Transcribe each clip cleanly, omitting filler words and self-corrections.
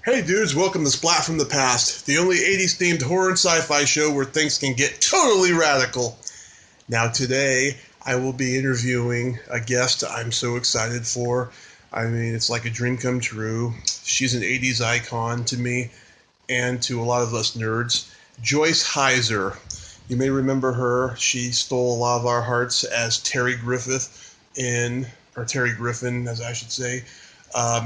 Hey dudes, welcome to Splat from the Past, the only 80s themed horror and sci-fi show where things can get totally radical. Now today, I will be interviewing a guest I'm so excited for. I mean, it's like a dream come true. She's an 80s icon to me and to a lot of us nerds. Joyce Hyser. You may remember her. She stole a lot of our hearts as Terry Griffin, as I should say,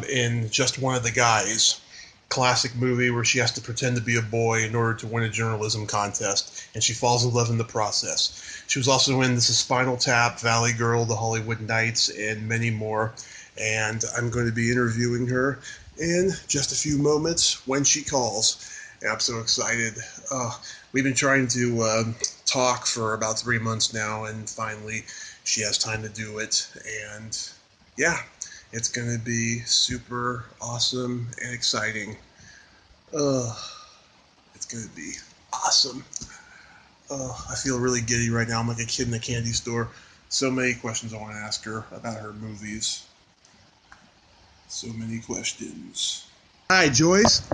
in Just One of the Guys. Classic movie where she has to pretend to be a boy in order to win a journalism contest, and she falls in love in the process. She was also in This Is Spinal Tap, Valley Girl, The Hollywood Knights, and many more. And I'm going to be interviewing her in just a few moments when she calls. And I'm so excited. We've been trying to talk for about 3 months now, and finally she has time to do it. And yeah, it's going to be super awesome and exciting. It's going to be awesome. I feel really giddy right now. I'm like a kid in a candy store. So many questions I want to ask her about her movies. So many questions. Hi, Joyce.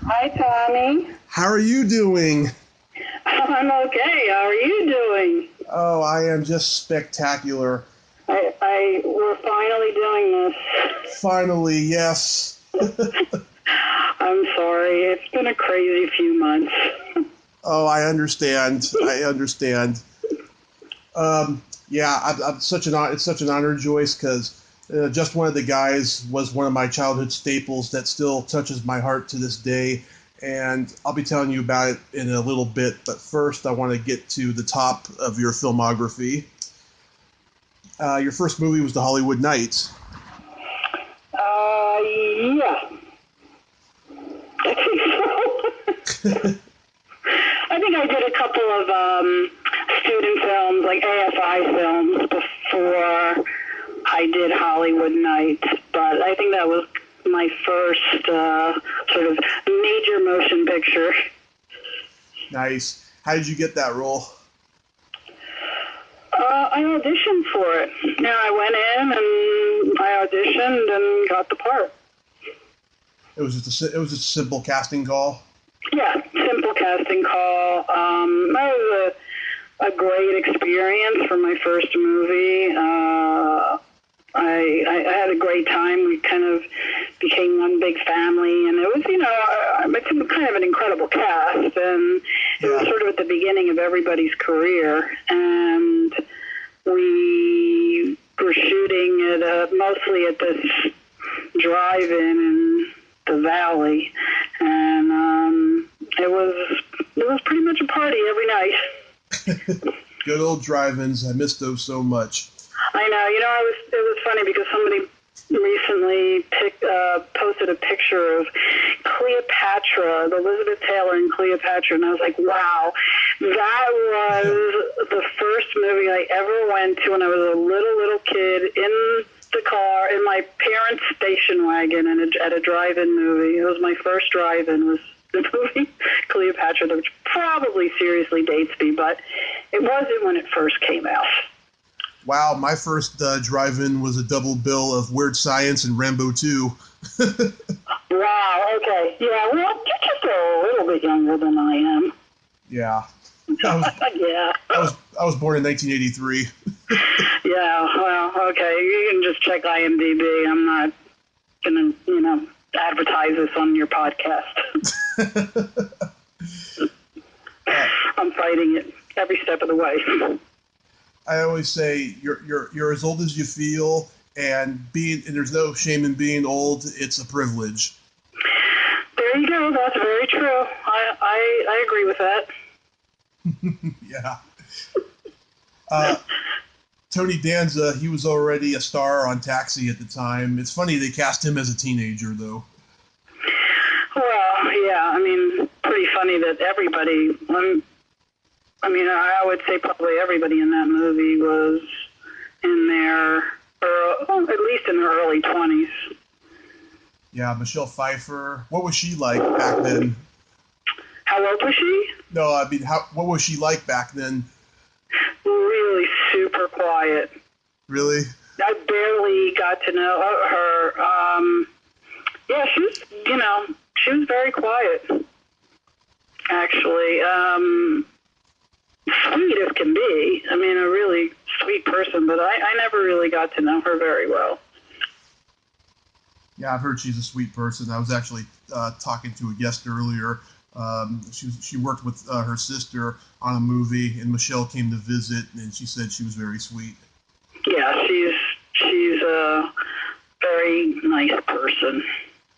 Hi, Tommy. How are you doing? I'm okay. How are you doing? Oh, I am just spectacular. We're finally doing this. Finally, yes. I'm sorry. It's been a crazy few months. Oh, I understand. Yeah, it's such an honor, Joyce, because Just One of the Guys was one of my childhood staples that still touches my heart to this day. And I'll be telling you about it in a little bit. But first, I want to get to the top of your filmography. Your first movie was The Hollywood Knights. Yeah. I think so. I think I did a couple of student films, like AFI films, before I did Hollywood Knights. But I think that was my first sort of major motion picture. Nice. How did you get that role? I auditioned for it. Yeah, I went in and I auditioned and got the part. It was just a simple casting call. Yeah, simple casting call. That was a great experience for my first movie. I had a great time. We kind of became one big family, and it was, it's kind of an incredible cast, and it was sort of at the beginning of everybody's career, and we were shooting mostly at this drive-in in the valley, and it was pretty much a party every night. Good old drive-ins. I miss those so much. I know. It was funny because somebody recently posted a picture of Cleopatra, Elizabeth Taylor and Cleopatra, and I was like, wow, that was the first movie I ever went to when I was a little kid in the car, in my parents' station wagon at a drive-in movie. It was my first drive-in, was the movie Cleopatra, which probably seriously dates me, but it wasn't when it first came out. Wow, my first drive-in was a double bill of Weird Science and Rambo 2. Wow, okay. Yeah, well, you're just a little bit younger than I am. Yeah. Yeah. I was born in 1983. Yeah, well, okay. You can just check IMDb. I'm not going to, advertise this on your podcast. I'm fighting it every step of the way. I always say you're as old as you feel, and there's no shame in being old. It's a privilege. There you go. That's very true. I agree with that. Yeah. Tony Danza, he was already a star on Taxi at the time. It's funny they cast him as a teenager, though. Well, yeah. I mean, pretty funny that everybody. I would say probably everybody in that movie was in their, at least in their early 20s. Yeah, Michelle Pfeiffer. What was she like back then? How old was she? No, I mean, what was she like back then? Really super quiet. Really? I barely got to know her. Yeah, She was very quiet, actually. Sweet as can be. I mean, a really sweet person, but I never really got to know her very well. Yeah, I've heard she's a sweet person. I was actually talking to a guest earlier. She worked with her sister on a movie, and Michelle came to visit, and she said she was very sweet. Yeah, she's a very nice person.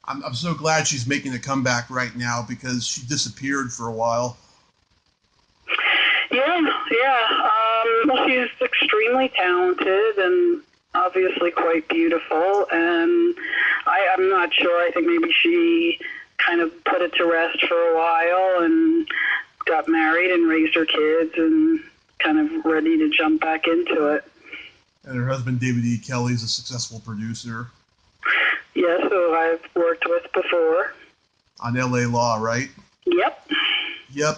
I'm so glad she's making a comeback right now because she disappeared for a while. Yeah. Well, she's extremely talented and obviously quite beautiful, and I'm not sure. I think maybe she kind of put it to rest for a while and got married and raised her kids and kind of ready to jump back into it. And her husband, David E. Kelly, is a successful producer. Yes, who I've worked with before. On L.A. Law, right? Yep.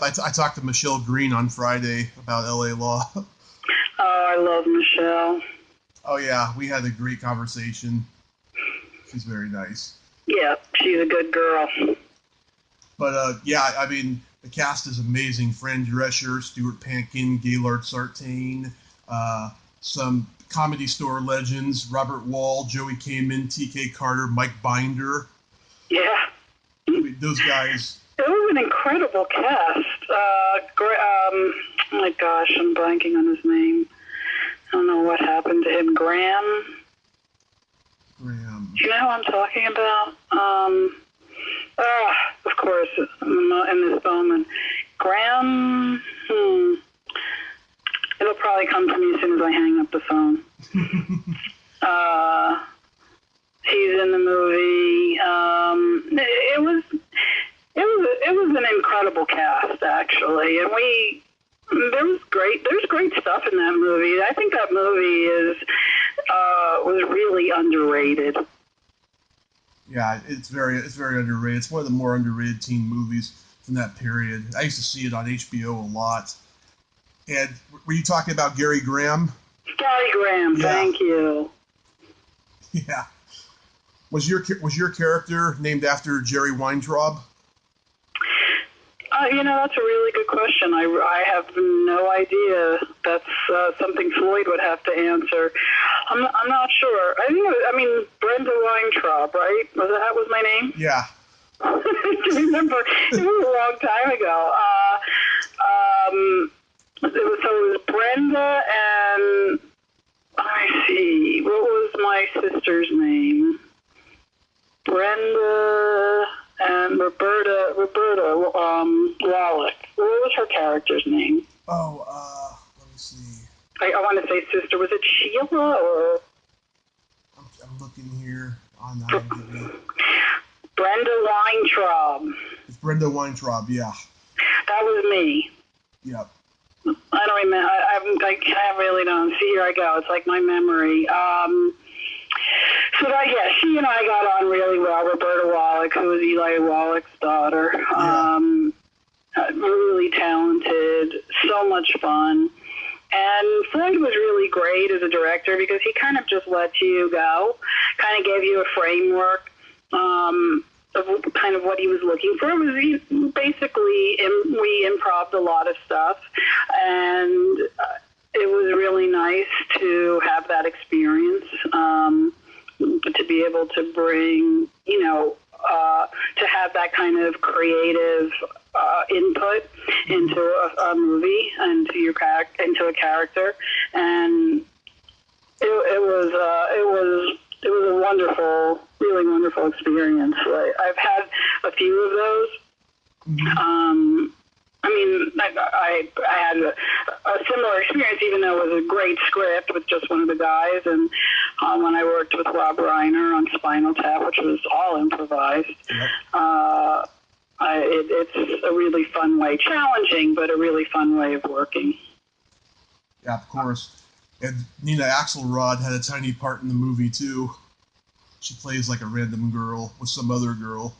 I talked to Michelle Green on Friday about L.A. Law. Oh, I love Michelle. Oh, yeah, we had a great conversation. She's very nice. Yeah, she's a good girl. But, yeah, I mean, the cast is amazing. Fran Drescher, Stuart Pankin, Gaylord Sartain, some Comedy Store legends, Robert Wall, Joey Kamen, T.K. Carter, Mike Binder. Yeah. I mean, those guys. It was an incredible cast. Oh my gosh, I'm blanking on his name. I don't know what happened to him. Graham. Do you know who I'm talking about? Of course, in this moment. Graham. It'll probably come to me as soon as I hang up the phone. He's in the movie. It was an incredible cast, actually, and there's great stuff in that movie. I think that movie was really underrated. Yeah, it's very underrated. It's one of the more underrated teen movies from that period. I used to see it on HBO a lot. And were you talking about Gary Graham? Gary Graham, yeah. Thank you. Yeah. Was your character named after Jerry Weintraub? That's a really good question. I have no idea. That's something Floyd would have to answer. I'm not sure. I mean Brenda Weintraub, right? That was my name? Yeah. I remember. It was a long time ago. It was Brenda and I see. What was my sister's name? Brenda and Roberta Wallach. What was her character's name? Oh, let me see. I want to say sister. Was it Sheila or? I'm looking here on IMDb. Brenda Weintraub. It's Brenda Weintraub, yeah. That was me. Yep. I don't remember. I really don't. See, here I go. It's like my memory. She and I got on really well. Roberta Wallach, who was Eli Wallach's daughter. Yeah. Really talented, so much fun. And Floyd was really great as a director because he kind of just let you go, kind of gave you a framework of kind of what he was looking for. Basically, we improv'd a lot of stuff, and it was really nice to have that experience, to be able to bring, to have that kind of creative input into a movie and into a character, and it was a wonderful, really wonderful experience. I've had a few of those. Mm-hmm. I had a similar experience, even though it was a great script with just one of the guys. And when I worked with Rob Reiner on Spinal Tap, which was all improvised, yep. It's a really fun way, challenging, but a really fun way of working. Yeah, of course. And Nina Axelrod had a tiny part in the movie, too. She plays like a random girl with some other girl.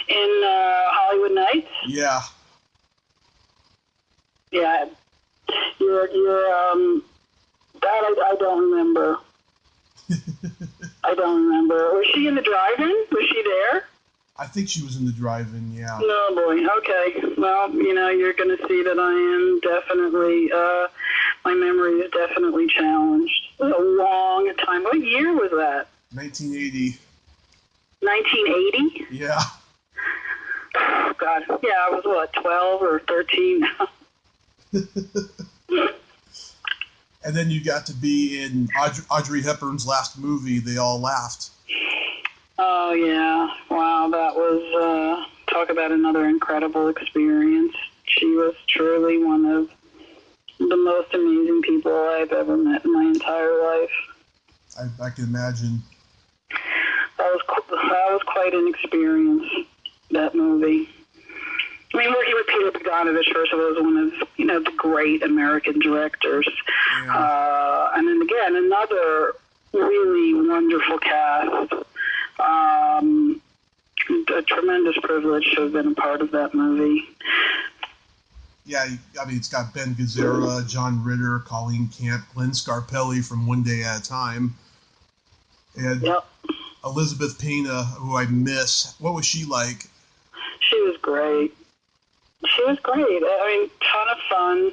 In Hollywood Nights? Yeah. Yeah. You're that I don't remember. I don't remember. Was she in the drive-in? Was she there? I think she was in the drive-in, yeah. No, boy. Okay. Well, you're going to see that I am definitely, my memory is definitely challenged. It was a long time. What year was that? 1980. 1980? Yeah. Oh, God. Yeah, I was, 12 or 13? And then you got to be in Audrey Hepburn's last movie, They All Laughed. Oh, yeah. Wow, that was, talk about another incredible experience. She was truly one of the most amazing people I've ever met in my entire life. I can imagine. That was quite an experience, that movie. I mean, working with Peter Bogdanovich, first of all, was one of, the great American directors. Yeah. And then again, another really wonderful cast. A tremendous privilege to have been a part of that movie. Yeah, I mean, it's got Ben Gazzara, John Ritter, Colleen Camp, Glenn Scarpelli from One Day at a Time, and Elizabeth Pena, who I miss. What was she like? She was great. I mean, ton of fun.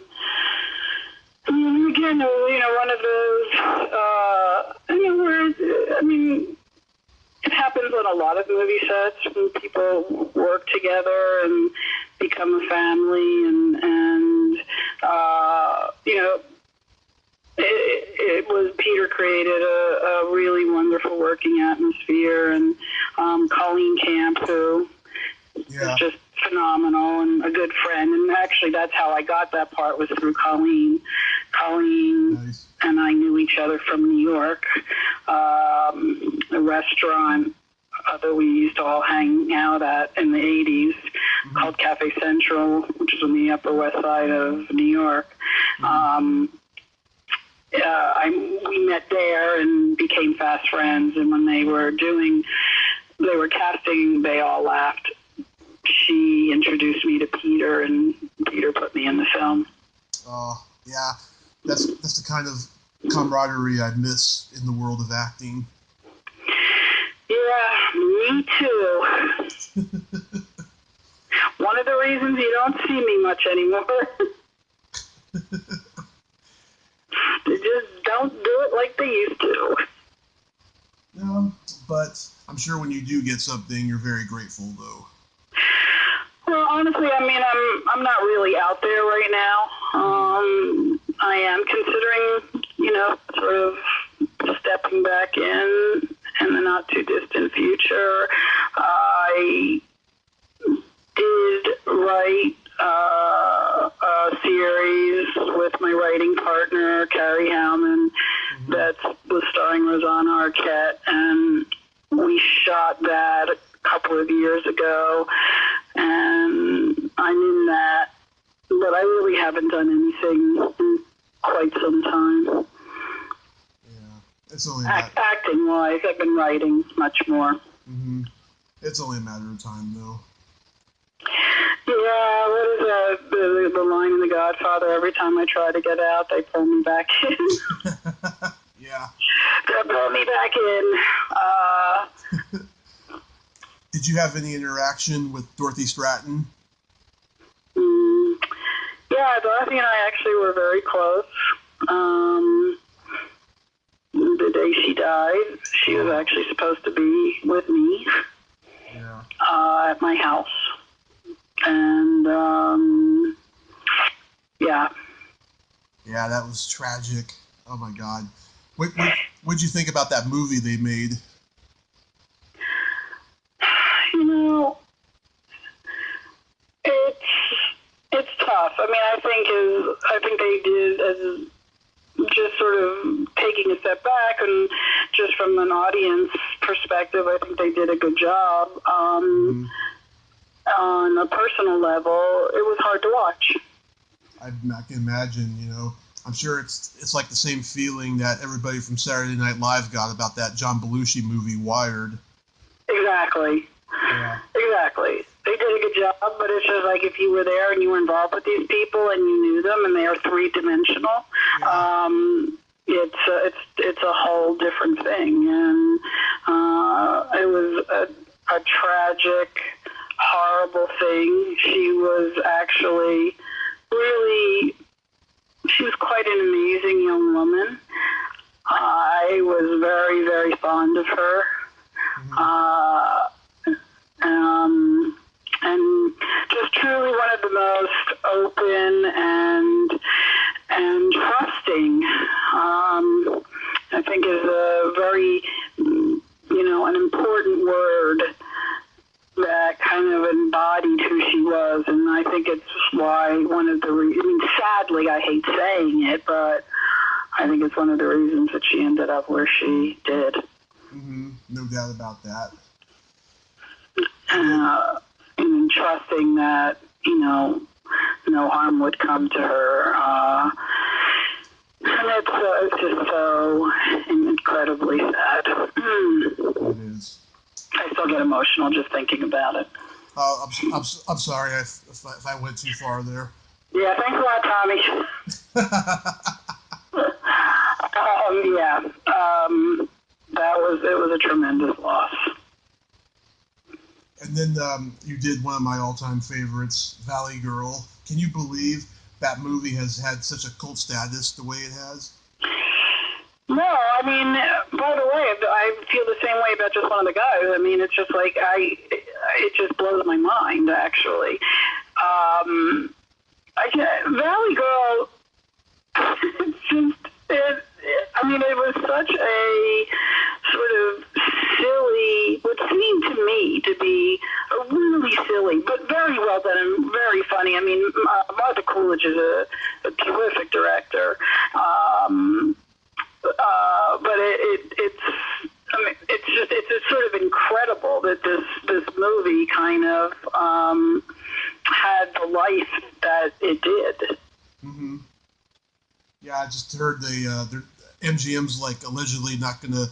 Again, one of those, where, it happens on a lot of movie sets when people work together and become a family, and it was Peter created a really wonderful working atmosphere, and Colleen Camp, who is just phenomenal and a good friend, and actually that's how I got that part, was through Colleen. Nice. And I knew each other from New York, a restaurant that we used to all hang out at in the 80s, called Cafe Central, which is on the Upper West Side of New York. We met there and became fast friends, and when they were casting They All Laughed, she introduced me to Peter, and Peter put me in the film. Oh, yeah. That's the kind of camaraderie I miss in the world of acting. Yeah, me too. One of the reasons you don't see me much anymore. They just don't do it like they used to. No, but I'm sure when you do get something, you're very grateful, though. Well, honestly, I'm not really out there right now. I am considering, sort of stepping back in the not too distant future. I did write a series with my writing partner, Carrie Howman, that was starring Rosanna Arquette, and we shot that a couple of years ago, and I'm in that, but I really haven't done anything in quite some time. Yeah, it's only acting-wise, I've been writing much more. Mm-hmm. It's only a matter of time, though. Yeah, what is that? The line in The Godfather, every time I try to get out, they pull me back in. Yeah. They pull me back in. Did you have any interaction with Dorothy Stratton? Yeah, Dorothy and I actually were very close. The day she died, she was actually supposed to be with me at my house. And, yeah. Yeah, that was tragic. Oh, my God. What'd you think about that movie they made? It's tough. I think they did as just sort of taking a step back, and just from an audience perspective, I think they did a good job. On a personal level, it was hard to watch. I can imagine, I'm sure it's like the same feeling that everybody from Saturday Night Live got about that John Belushi movie, Wired. Exactly. Yeah. Exactly. They did a good job, but it's just like if you were there and you were involved with these people and you knew them and they are three-dimensional, it's a whole different thing. And it was a tragic, horrible thing. She was actually she was quite an amazing young woman. I was very, very fond of her. And just truly one of the most open and trusting, I think is a very, an important word that kind of embodied who she was. And I think it's why one of the sadly, I hate saying it, but I think it's one of the reasons that she ended up where she did. Mm-hmm. No doubt about that. And trusting that, no harm would come to her. And it's just so incredibly sad. It is. I still get emotional just thinking about it. I'm sorry if I went too far there. Yeah, thanks a lot, Tommy. It was a tremendous loss. And then you did one of my all-time favorites, Valley Girl. Can you believe that movie has had such a cult status the way it has? No, by the way, I feel the same way about just one of the guys. It's just like it just blows my mind, actually. Valley Girl, it was such a sort of silly, what seemed to me to be a really silly, but very well done and very funny. Martha Coolidge is a terrific director. But it's sort of incredible that this movie kind of had the life that it did. Mm-hmm. Yeah, I just heard MGM's allegedly not going to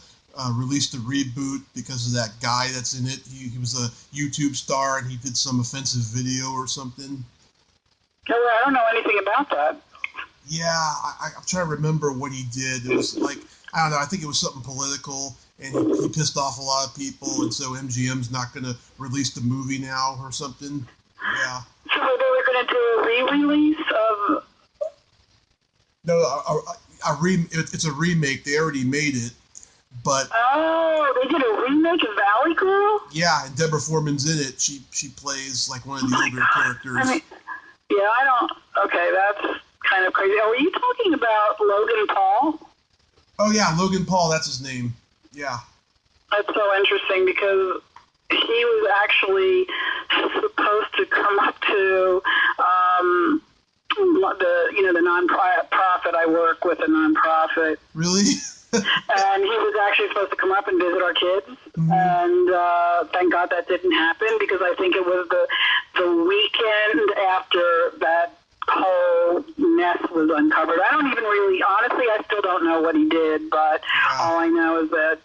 release the reboot because of that guy that's in it. He was a YouTube star and he did some offensive video or something. Oh, I don't know anything about that. Yeah, I'm trying to remember what he did. It was I don't know, I think it was something political, and he pissed off a lot of people, and so MGM's not going to release the movie now or something. Yeah. So they were going to do a re-release of... No, it's a remake. They already made it, but... Oh, they did a remake of Valley Girl? Yeah, and Deborah Foreman's in it. She plays one of the older characters. Okay, that's kind of crazy. Are you talking about Logan Paul? Oh, yeah, Logan Paul, that's his name. Yeah. That's so interesting because he was actually supposed to come up to the non-profit. I work with a non-profit. Really? And he was actually supposed to come up and visit our kids. Mm-hmm. And thank God that didn't happen because I think it was the weekend after that whole mess was uncovered. I don't even honestly, I still don't know what he did, but all I know is that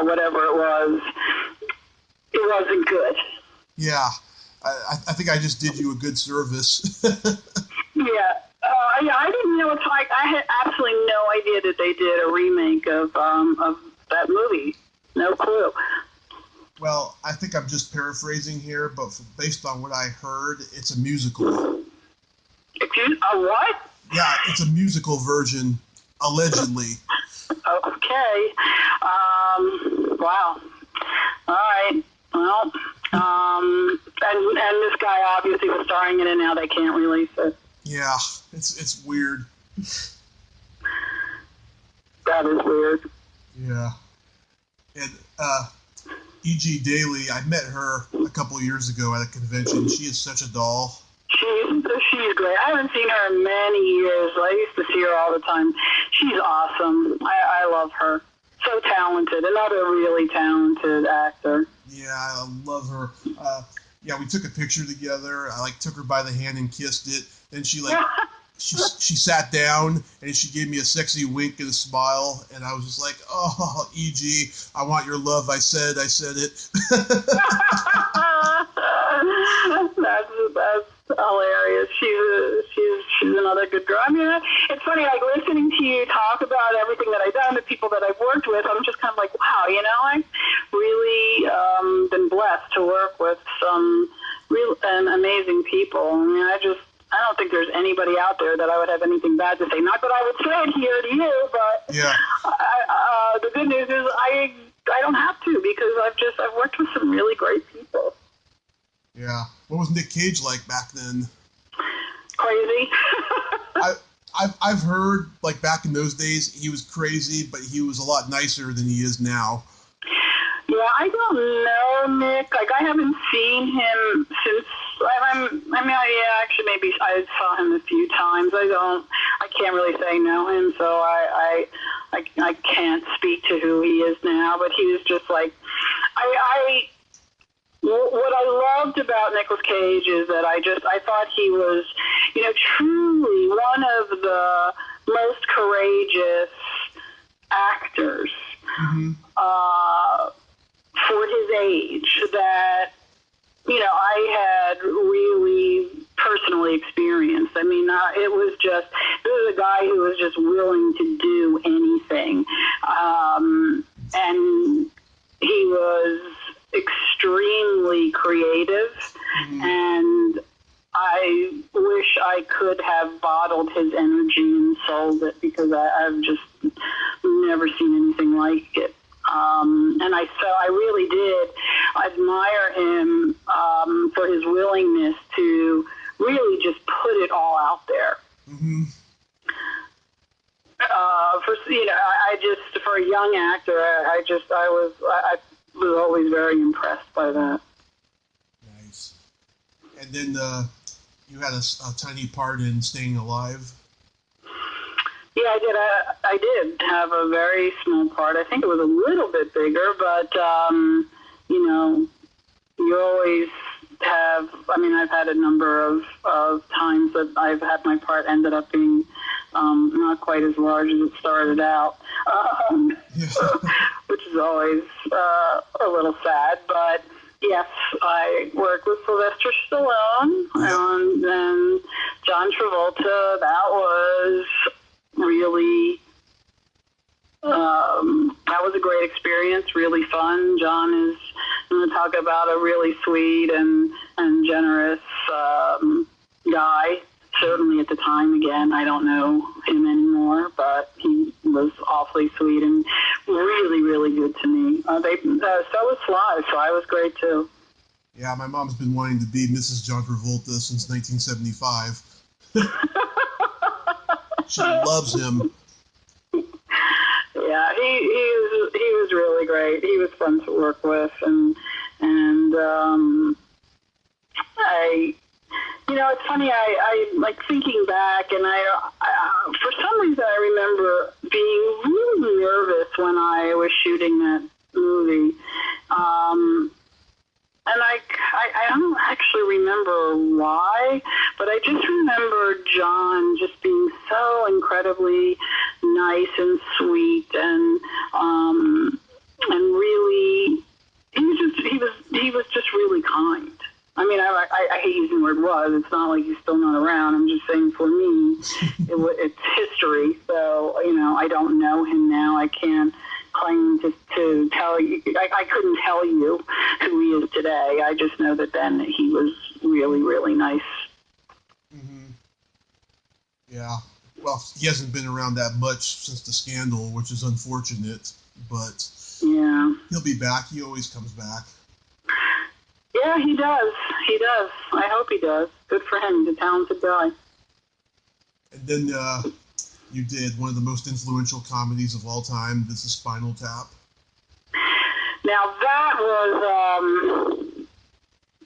whatever it wasn't good. Yeah, I think I just did you a good service. Yeah, I didn't know. I had absolutely no idea that they did a remake of that movie. No clue. Well, I think I'm just paraphrasing here, but based on what I heard, it's a musical. A what? Yeah, it's a musical version, allegedly. Okay. Wow. All right. Well, and this guy obviously was starring in it. Now they can't release it. Yeah, it's weird. That is weird. Yeah. And E.G. Daily, I met her a couple of years ago at a convention. She is such a doll. She's great. I haven't seen her in many years. I used to see her all the time. She's awesome. I love her. So talented. Another really talented actor. Yeah, I love her. We took a picture together. I took her by the hand and kissed it. Then she she sat down and she gave me a sexy wink and a smile, and I was just like, "Oh, E.G., I want your love." I said it. That's hilarious. She's an another good girl. I mean, it's funny, like, listening to you talk about everything that I've done, the people that I've worked with, I'm just kind of like, wow, you know, I've really been blessed to work with some real and amazing people. I mean, I don't think there's anybody out there that I would have anything bad to say. Not that I would say it here to you, but yeah. The good news is I don't have to, because I've worked with some really great people. Yeah. What was Nick Cage like back then? Crazy. I've heard, like, back in those days, he was crazy, but he was a lot nicer than he is now. Yeah, I don't know, Nick. Like, I haven't seen him since. Actually, maybe I saw him a few times. I can't really say know him, so I can't speak to who he is now. But he was just like, what I loved about Nicolas Cage is that I thought he was, you know, truly one of the most courageous actors for his age that, you know, I had really personally experienced. I mean, this was a guy who was just willing to do anything. And he was extremely creative, and I wish I could have bottled his energy and sold it, because I've just never seen anything like it. And I really did admire him for his willingness to really just put it all out there. For a young actor, I was always very impressed by that. Nice. And then you had a tiny part in Staying Alive. Yeah, I did have a very small part. I think it was a little bit bigger, but, you know, you always have, I mean, I've had a number of times that I've had my part ended up being not quite as large as it started out, which is always a little sad, but yes, I worked with Sylvester Stallone and then John Travolta. That was really, that was a great experience, really fun. John is, I'm going to talk about a really sweet and generous guy. Certainly at the time, again, I don't know him anymore, but he was awfully sweet and really, really good to me. So was Sly, so I was great too. Yeah, my mom's been wanting to be Mrs. John Travolta since 1975. She loves him. Yeah, he was really great. He was fun to work with, and you know, it's funny. I like thinking back, and I for some reason I remember being really nervous when I was shooting that movie. And I don't actually remember why, but I just remember John just being so incredibly nice and sweet, and really, he was just really kind. I mean, I hate using the word was. It's not like he's still not around. I'm just saying, for me, it's history. So, you know, I don't know him now. I can't claim to tell you. I couldn't tell you who he is today. I just know that then he was really, really nice. Yeah. Well, he hasn't been around that much since the scandal, which is unfortunate. But yeah, he'll be back. He always comes back. Yeah, he does. He does. I hope he does. Good for him. He's a talented guy. And then you did one of the most influential comedies of all time, This Is Spinal Tap. Now that was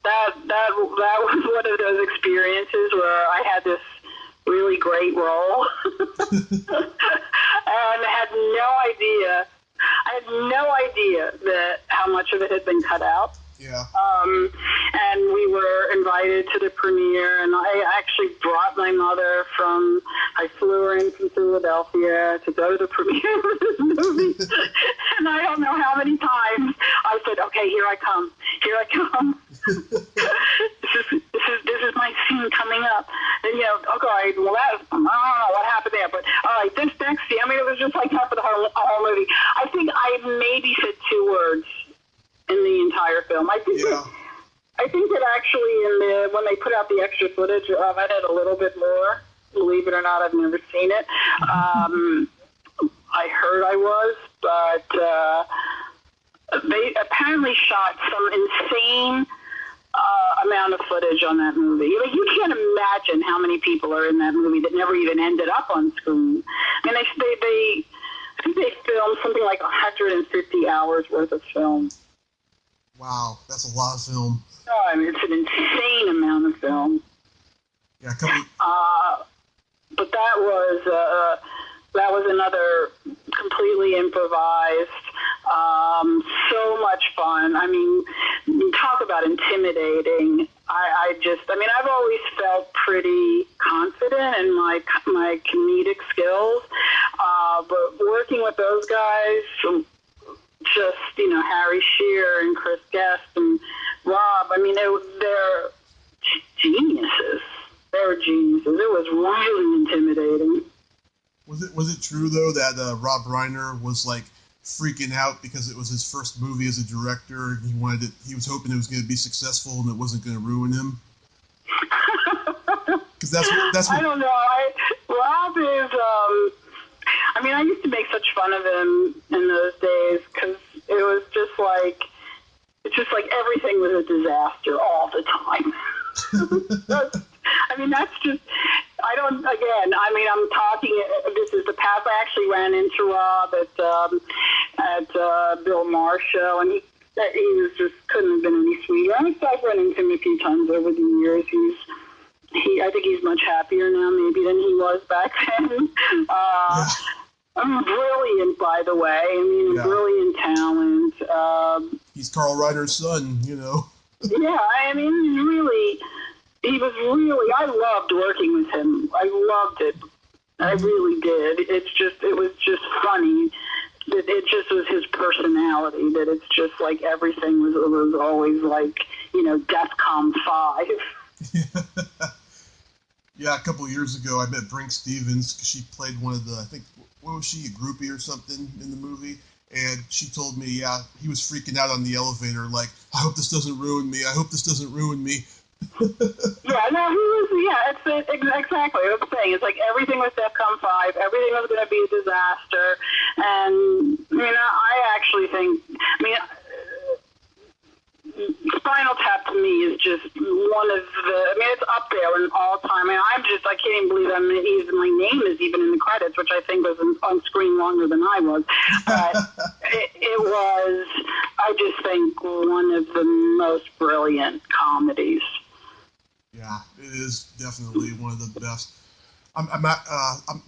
that was one of those experiences where I had this really great role and I had no idea that how much of it had been cut out. Yeah. And we were invited to the premiere, and I actually brought my mother I flew her in from Philadelphia to go to the premiere of this movie. And I don't know how many times I said, okay, here I come. This is my scene coming up. And, you know, okay, well, I don't know what happened there, but all right, this next scene, I mean, it was just like that for the whole movie. I think I maybe said 2 words in the entire film. I think that actually when they put out the extra footage of it, a little bit more. Believe it or not, I've never seen it. I heard I was, but they apparently shot some insane amount of footage on that movie. Like, you can't imagine how many people are in that movie that never even ended up on screen. I mean, I think they filmed something like 150 hours worth of film. Wow, that's a lot of film. Oh, I mean, it's an insane amount of film. Yeah, but that was another completely improvised. So much fun. I mean, talk about intimidating. I've always felt pretty confident in my comedic skills, but working with those guys, just, Harry Shearer and Chris Guest and Rob, I mean, they're geniuses. They were geniuses. It was really intimidating. Was it true though that Rob Reiner was like freaking out because it was his first movie as a director and he was hoping it was going to be successful and it wasn't going to ruin him? Because that's what I don't know. Rob is. I used to make such fun of him in those days because it was just like everything was a disaster all the time. That's just, I'm talking, this is the past. I actually ran into Rob at Bill Maher's show, and he was just, couldn't have been any sweeter. I've run into him a few times over the years. I think he's much happier now maybe than he was back then. Brilliant, by the way. Brilliant talent. He's Carl Reiner's son, Yeah, he was really, I loved working with him. I loved it. I really did. It was just funny. It just was his personality, that it's just like everything was always like, DEFCON 5. Yeah, a couple of years ago, I met Brink Stevens because she played one of the, I think, what was she, a groupie or something in the movie? And she told me, he was freaking out on the elevator, like, I hope this doesn't ruin me. I hope this doesn't ruin me. It's exactly what I'm saying. It's like everything was DEFCON 5. Everything was going to be a disaster. And, I actually think, Spinal Tap to me is just one of the, it's up there in all time. I can't even believe my name is even in the credits, which I think was on screen longer than I was. But it was, I just think, one of the most brilliant comedies. Yeah, it is definitely one of the best.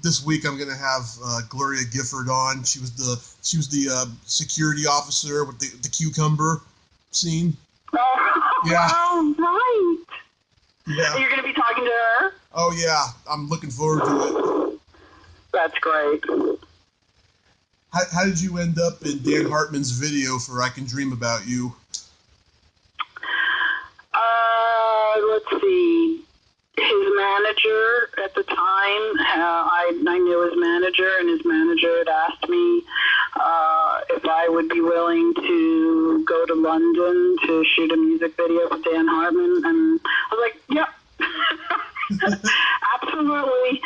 This week I'm going to have Gloria Gifford on. She was the security officer with the cucumber scene. Oh, yeah. Oh, right. Yeah. You're going to be talking to her? Oh, yeah. I'm looking forward to it. That's great. How did you end up in Dan Hartman's video for I Can Dream About You? Let's see. His manager at the time, I knew his manager, and his manager had asked me if I would be willing to go to London to shoot a music video for Dan Hartman, and I was like, yep. Absolutely.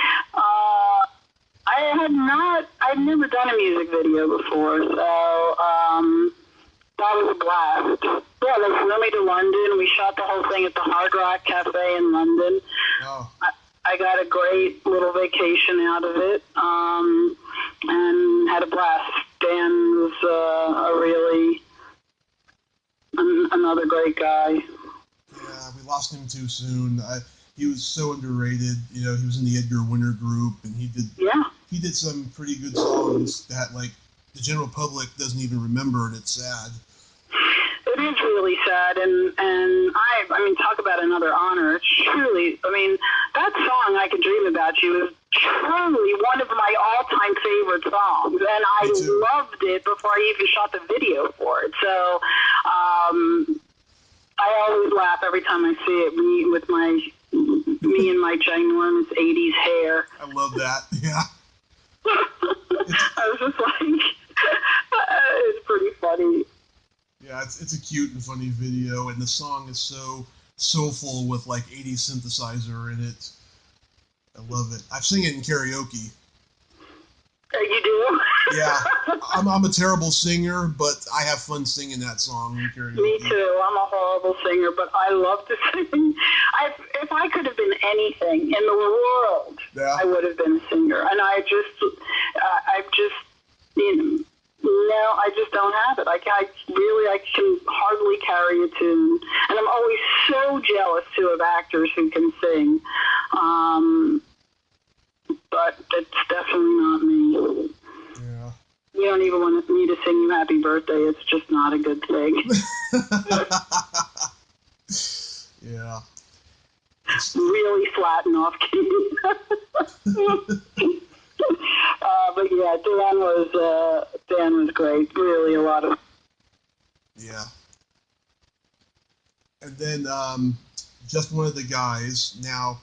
I'd never done a music video before, so that was a blast. Yeah, they flew me to London. We shot the whole thing at the Hard Rock Cafe in London. Oh. I got a great little vacation out of it, and had a blast. Dan was another great guy. Yeah, we lost him too soon. He was so underrated. He was in the Edgar Winter group, and he did some pretty good songs that the general public doesn't even remember, and it's sad. It is really sad, and talk about another honor. It's truly, that song, I Can Dream About You, is truly one of my all-time favorite songs, and I loved it before I even shot the video for it. So I always laugh every time I see it with my me and my ginormous 80s hair. I love that. Yeah. I was just like, it's pretty funny. Yeah, it's a cute and funny video, and the song is so soulful with like 80s synthesizer in it. I love it. I've sung it in karaoke. You do? Yeah, I'm a terrible singer, but I have fun singing that song in karaoke. Me too. I'm a horrible singer, but I love to sing. If I could have been anything in the world, yeah. I would have been a singer. And I've just, you know, no, I just don't have it. I can hardly carry a tune. And I'm always so jealous, too, of actors who can sing. But it's definitely not me. Yeah. You don't even want me to sing you happy birthday. It's just not a good thing. Yeah. Really flatten off key. But yeah, Dan was great. Really a lot of. Yeah. And then Just One of the Guys. Now,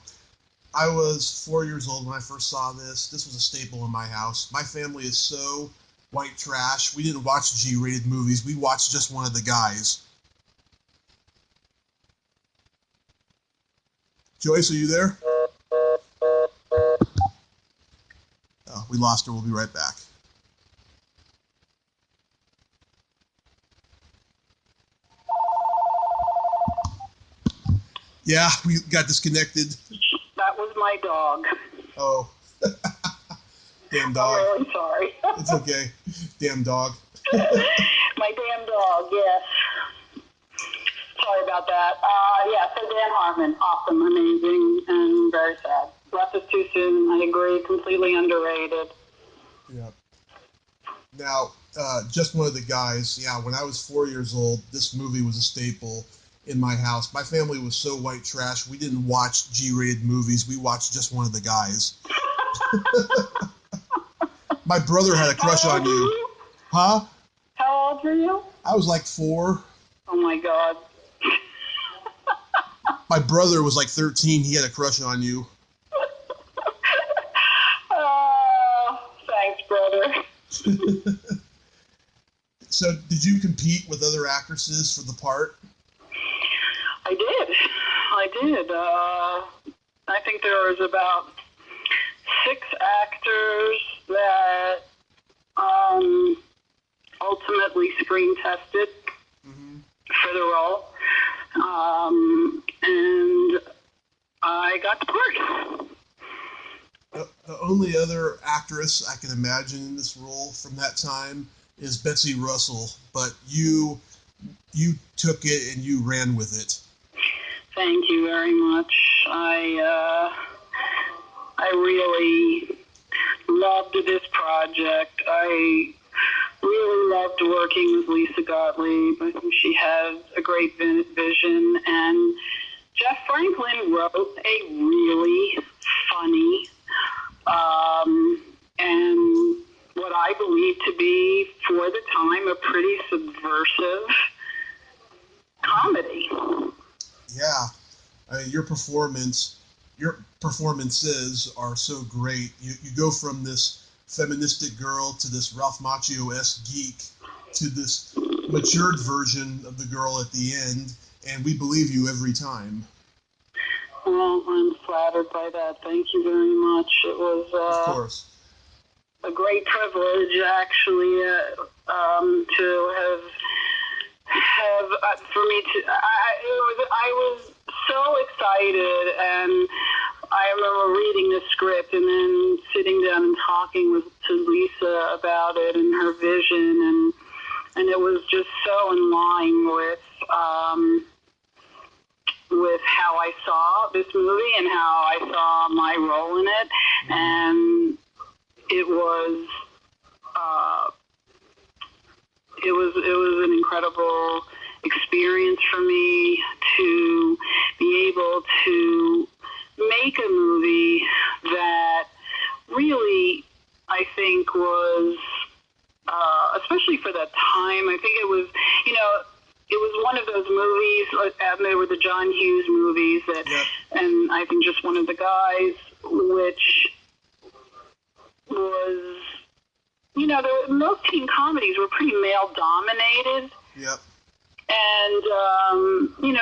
I was 4 years old when I first saw this. This was a staple in my house. My family is so white trash. We didn't watch G-rated movies. We watched Just One of the Guys. Joyce, are you there? Oh, we lost her. We'll be right back. Yeah, we got disconnected. That was my dog. Oh. Damn dog. I'm really sorry. It's okay. Damn dog. My damn dog, yes. Sorry about that. Yeah, so Dan Harmon, awesome, amazing, and very sad. Left us too soon. I agree, completely underrated. Yeah. Now, Just One of the Guys. Yeah, when I was 4 years old, this movie was a staple in my house. My family was so white trash, we didn't watch G-rated movies. We watched Just One of the Guys. My brother had a crush on you. Huh? How old were you? I was like 4. Oh my God. My brother was like 13. He had a crush on you. Thanks, brother. So, did you compete with other actresses for the part? I did. I think there was about 6 actors that ultimately screen tested for the role. And I got the part. The only other actress I can imagine in this role from that time is Betsy Russell, but you took it and you ran with it. Thank you very much. I really loved this project. I really loved working with Lisa Gottlieb. I think she has a great vision, and Jeff Franklin wrote a really funny and what I believe to be, for the time, a pretty subversive comedy. Yeah, I mean, your performances are so great. You go from this feministic girl to this Ralph Macchio-esque geek to this matured version of the girl at the end, and we believe you every time. Well, I'm flattered by that. Thank you very much. It was of course a great privilege, actually, to have for me to. I was so excited, and I remember reading the script and then sitting down and talking to Lisa about it and her vision, and it was just so in line with how I saw this movie and how I saw my role in it, and it was an incredible experience for me to be able to make a movie that really, I think, was, especially for that time, I think it was, it was one of those movies, there were the John Hughes movies that and I think Just One of the Guys, which was, most teen comedies were pretty male-dominated. Yep. And,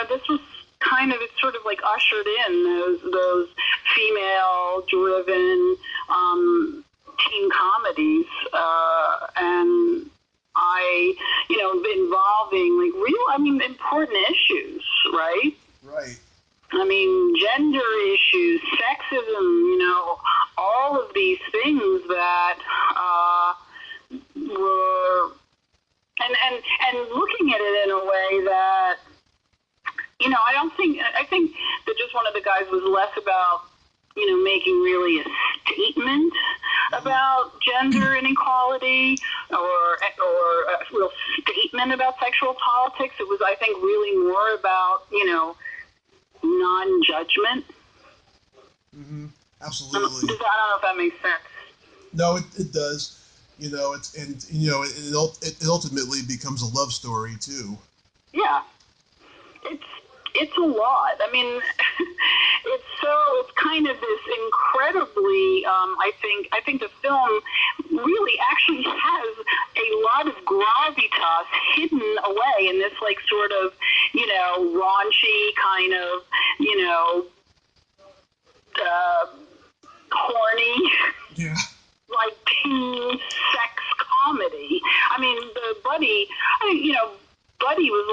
this was it sort of like ushered in those female-driven teen comedies, and involving important issues, right? Right. Gender issues, sexism, all of these things that were, and looking at it in a way that, I think that Just One of the Guys was less about, making really a statement about gender inequality or a real statement about sexual politics. It was, I think, really more about, non-judgment. Mm-hmm. Absolutely. I don't know if that makes sense. No, it does. It ultimately becomes a love story too. Yeah. It's a lot. It's kind of this incredibly, I think the film really actually has a lot of gravitas hidden away in this sort of, raunchy kind of, corny, yeah, teen sex comedy. The Buddy, Buddy was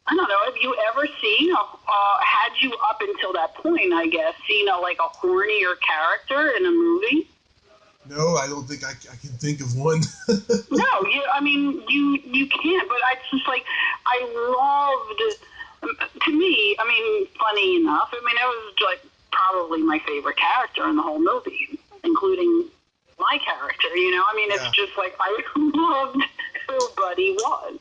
I don't know, have you ever seen, had you up until that point, I guess, seen a hornier character in a movie? No, I don't think I can think of one. No, you can't, but it's just I loved, to me, funny enough, it was probably my favorite character in the whole movie, including my character, it's just I loved who Buddy was.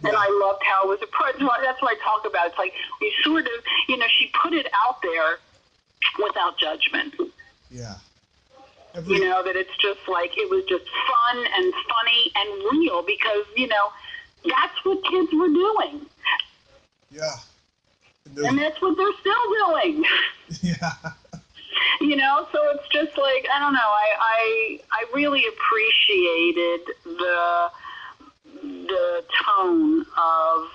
And I loved how it was approached. That's what I talk about. It's we sort of, she put it out there without judgment. Yeah. That it's just it was just fun and funny and real because, that's what kids were doing. Yeah. And that's what they're still doing. Yeah. So it's just I don't know, I really appreciated the tone of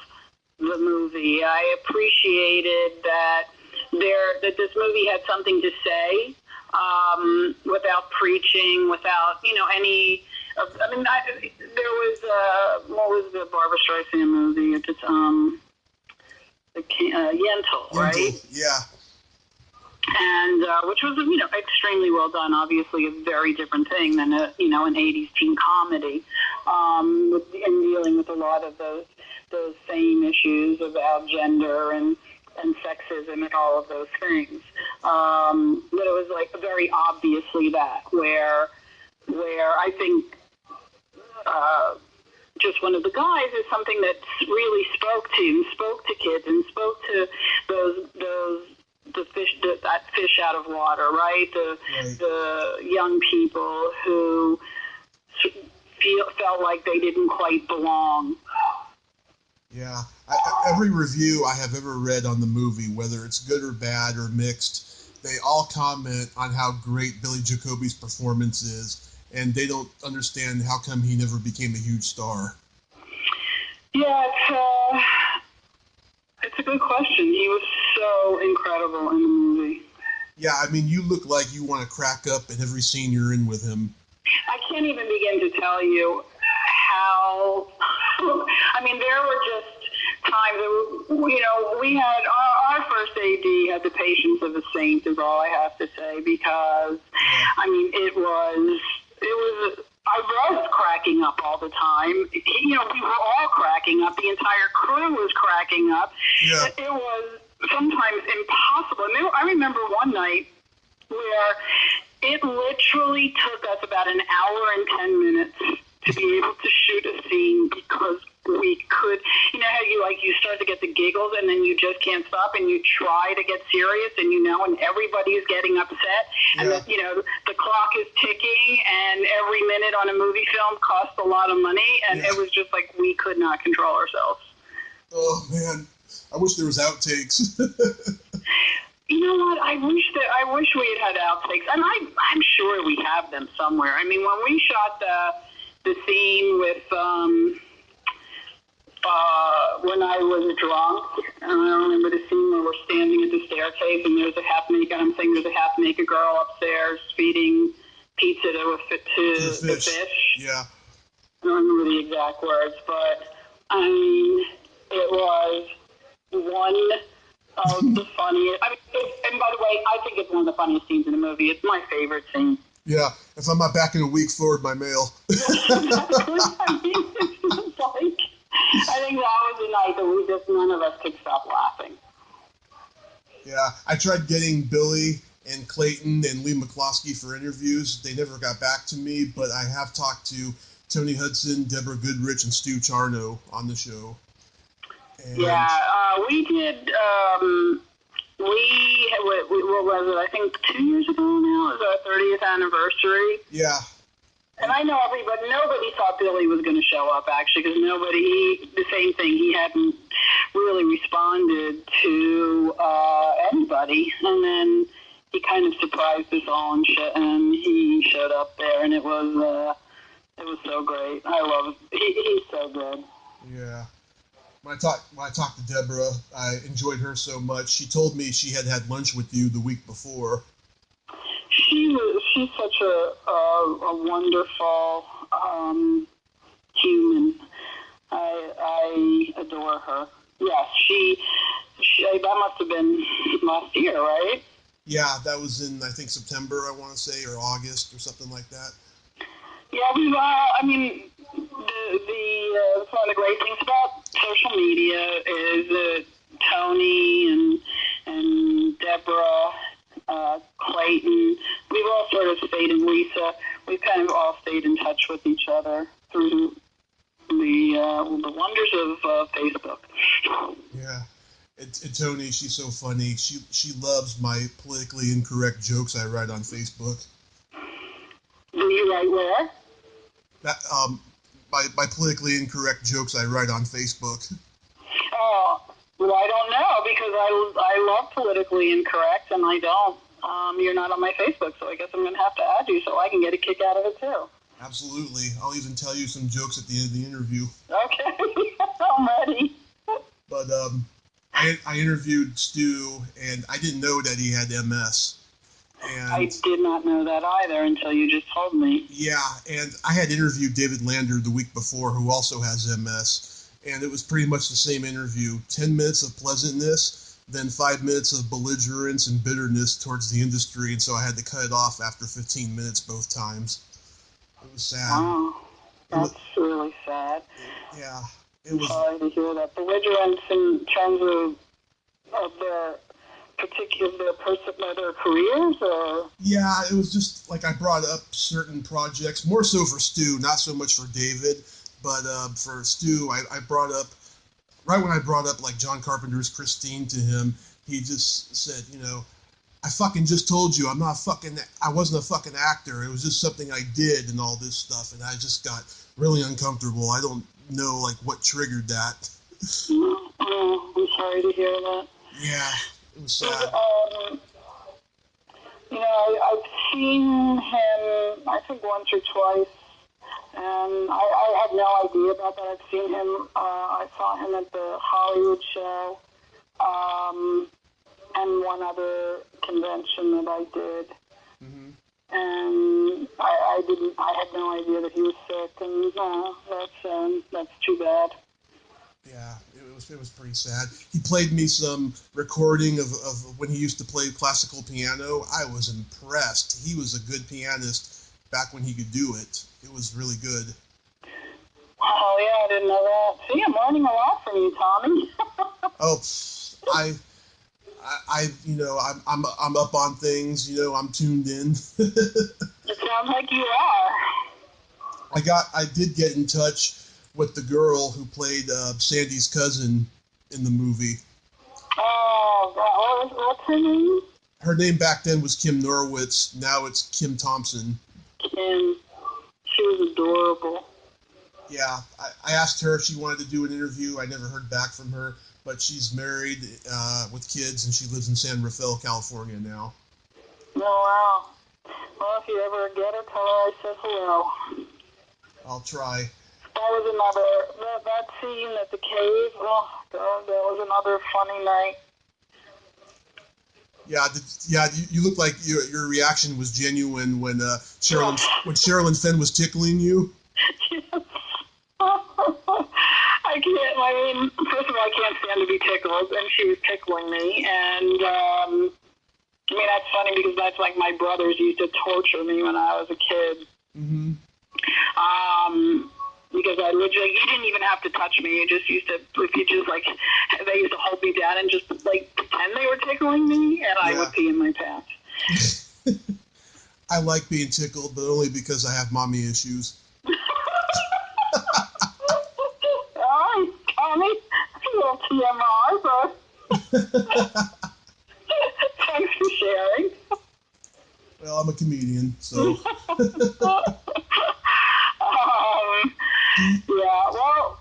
the movie. I appreciated that this movie had something to say, without preaching, without any. There was what was the Barbra Streisand movie? It's Yentl, right? Yeah. And which was extremely well done. Obviously, a very different thing than an 80s teen comedy, and dealing with a lot of those same issues about gender and sexism and all of those things. But it was very obviously that where I think Just One of the Guys is something that really spoke to kids and spoke to that fish out of water, right? The young people who felt like they didn't quite belong. Yeah. Every review I have ever read on the movie, whether it's good or bad or mixed, they all comment on how great Billy Jacoby's performance is, and they don't understand how come he never became a huge star. Yeah, it's a good question. He was so incredible in the movie. Yeah, you look like you want to crack up in every scene you're in with him. I can't even begin to tell you how. There were just times that, we had our first AD had the patience of a saint, is all I have to say, because it was. I was cracking up all the time. We were all cracking up. The entire crew was cracking up. Yeah. It was sometimes impossible. I remember one night where it literally took us about an hour and 10 minutes to be able to shoot a scene because we could, how you start to get the giggles and then you just can't stop and you try to get serious and and everybody's getting upset and the clock is ticking and every minute on a movie film costs a lot of money and it was just we could not control ourselves. Oh man, I wish there was outtakes. You know what? I wish we had outtakes, and I'm sure we have them somewhere. I mean, when we shot the scene with when I was drunk, and I remember the scene where we're standing at the staircase, and there's a half-naked girl upstairs feeding pizza to the fish. Yeah. I don't remember the exact words, but I mean, it was one of the funniest. I mean, and by the way, I think it's one of the funniest scenes in the movie. It's my favorite scene. Yeah, if I'm not back in a week, forward my mail. I mean, it's like, I think that was the night that none of us could stop laughing. Yeah, I tried getting Billy and Clayton and Lee McCloskey for interviews. They never got back to me, but I have talked to Tony Hudson, Deborah Goodrich, and Stu Charno on the show. And we did. What was it? I think 2 years ago now. It was our 30th anniversary. Yeah. And I know nobody thought Billy was going to show up, actually, because the same thing, he hadn't really responded to anybody. And then he kind of surprised us all and he showed up there, and it was so great. I love it. He's so good. Yeah. When I talked to Deborah, I enjoyed her so much. She told me she had lunch with you the week before. She's such a wonderful human. I adore her. Yes, she that must have been last year, right? Yeah, that was in, I think, September, I want to say, or August or something like that. Yeah, I mean, one of the great things about social media is that Tony and Deborah, Clayton, we've all sort of stayed in Lisa. We've kind of all stayed in touch with each other through the wonders of Facebook. Yeah. And Tony, she's so funny. She loves my politically incorrect jokes I write on Facebook. Do you write where? That my politically incorrect jokes I write on Facebook. Oh, well, I don't know, because I love politically incorrect, and I don't. You're not on my Facebook, so I guess I'm going to have to add you so I can get a kick out of it, too. Absolutely. I'll even tell you some jokes at the end of the interview. Okay. I'm ready. But I interviewed Stu, and I didn't know that he had MS. And I did not know that either until you just told me. Yeah, and I had interviewed David Lander the week before, who also has MS, and it was pretty much the same interview. 10 minutes of pleasantness, then 5 minutes of belligerence and bitterness towards the industry, and so I had to cut it off after 15 minutes both times. It was sad. Oh, that's really sad. Yeah. It was sorry to hear that. Belligerence in terms of their their careers, or? Yeah, it was just like I brought up certain projects, more so for Stu, not so much for David, but for Stu, I brought up, right when I brought up like John Carpenter's Christine to him, he just said, I fucking just told you I wasn't a fucking actor. It was just something I did and all this stuff, and I just got really uncomfortable. I don't know like what triggered that. Oh, I'm sorry to hear that. Yeah. It was sad. I've seen him, I think, once or twice, and I had no idea about that. I've seen him, I saw him at the Hollywood show, and one other convention that I did. Mm-hmm. And I had no idea that he was sick, and that's too bad. Yeah, it was pretty sad. He played me some recording of when he used to play classical piano. I was impressed. He was a good pianist back when he could do it. It was really good. Oh yeah, I didn't know that. See, I'm learning a lot from you, Tommy. Oh, I'm up on things. I'm tuned in. It sounds like you are. I did get in touch with the girl who played Sandy's cousin in the movie. Oh, what's her name? Her name back then was Kim Norwitz. Now it's Kim Thompson. Kim. She was adorable. Yeah, I asked her if she wanted to do an interview. I never heard back from her. but she's married with kids, and she lives in San Rafael, California now. Oh, wow. Well, if you ever get her, tell her I said hello. I'll try. That was another, that scene at the cave, oh, God, that was another funny night. Yeah, you look like your reaction was genuine when Sherilyn Fenn was tickling you. I can't, I mean, first of all, I can't stand to be tickled, and she was tickling me, and, I mean, that's funny because that's like my brothers used to torture me when I was a kid. Mm-hmm. Because I literally, you didn't even have to touch me. You just used to, if you just like, they used to hold me down and just like pretend they were tickling me, and I would pee in my pants. I like being tickled, but only because I have mommy issues. All right, Tommy, a little TMI, but thanks for sharing. Well, I'm a comedian, so. Yeah, well,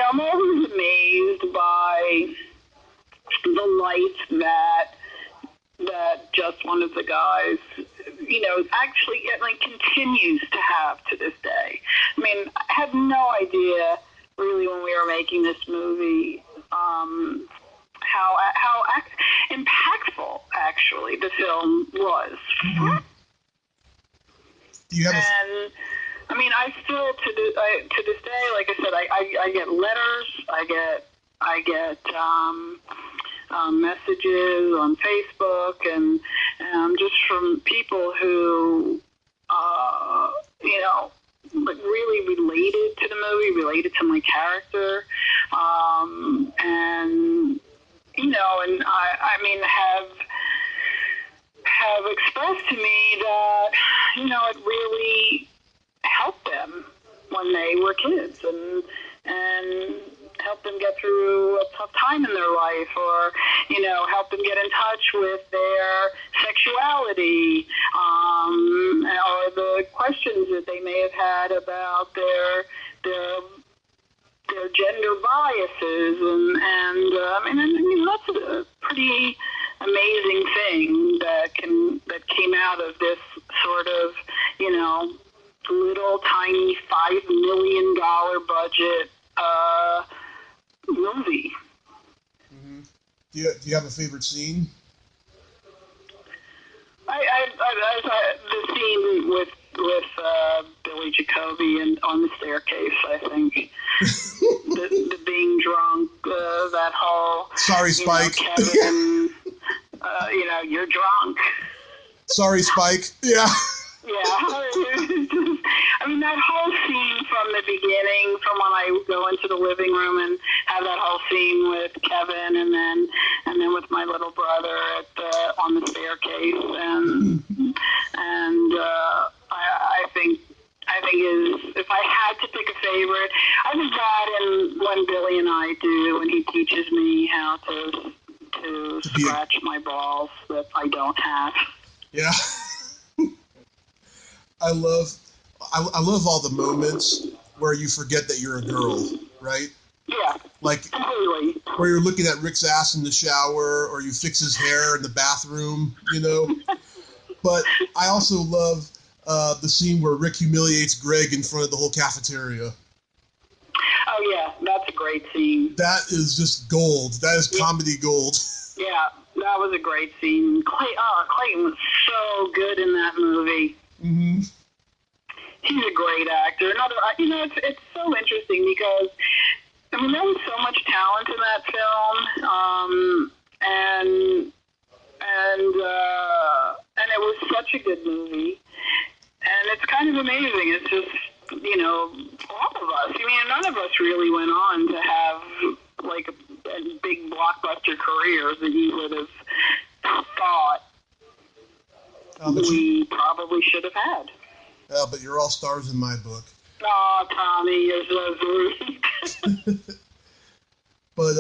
I'm always amazed by the light that just one of the guys, actually like continues to have to this day. I mean, I had no idea really when we were making this movie how impactful actually the film was. Mm-hmm. Do you have I mean, I still to this day, like I said, I get letters, I get messages on Facebook, and just from people who like really related to the movie, related to my character, and I mean have expressed to me that it really helped them when they were kids, and help them get through a tough time in their life, or help them get in touch with their sexuality, or the questions that they may have had about their gender biases, and I mean that's a pretty amazing thing that came out of this sort of little tiny $5 million budget movie. Mm-hmm. Do you have a favorite scene? The scene with Billy Jacoby and on the staircase, I think. the being drunk, that whole... Sorry, Spike. Kevin, you're drunk. Sorry, Spike. Yeah. Yeah. I mean, that whole scene from the beginning, from when I go into the living room and have that whole scene with Kevin, and then with my little brother on the staircase, and I think is, if I had to pick a favorite, I think that and when Billy and I do, when he teaches me how to scratch my balls that I don't have. Yeah. I love all the moments where you forget that you're a girl, right? Yeah. Like completely. Where you're looking at Rick's ass in the shower, or you fix his hair in the bathroom, But I also love the scene where Rick humiliates Greg in front of the whole cafeteria. Oh yeah, that's a great scene. That is just gold. That is comedy gold. Yeah, that was a great scene. Clayton was so good in that movie. Mm-hmm. He's a great actor. It's so interesting because, I mean, there was so much talent in that film, and it was such a good movie, and it's kind of amazing. It's just, all of us. I mean, none of us really went on to have like a big blockbuster careers that you would have thought we probably should have had. But you're all stars in my book. Oh, Tommy, you're so sweet. But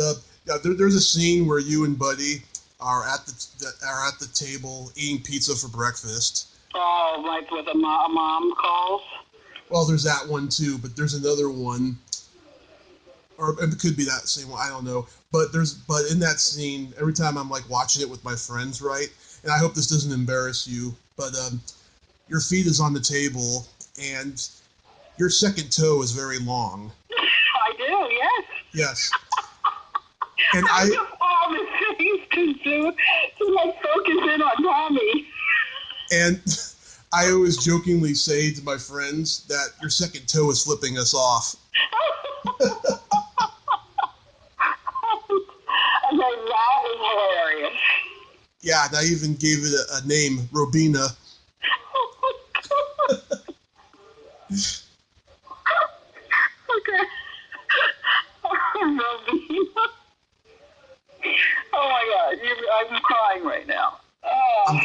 there's a scene where you and Buddy are at the table eating pizza for breakfast. Oh, like with a mom calls? Well, there's that one too, but there's another one or it could be that same one. I don't know. But in that scene, every time I'm like watching it with my friends, right? And I hope this doesn't embarrass you, but your feet is on the table and your second toe is very long. I do, yes. Yes. And I have all the things to do to like focus in on Tommy. And I always jokingly say to my friends that your second toe is flipping us off. And like, that is hilarious. Yeah, and I even gave it a name, Robina. Okay. Robina. Oh my God, I'm crying right now. Oh. I'm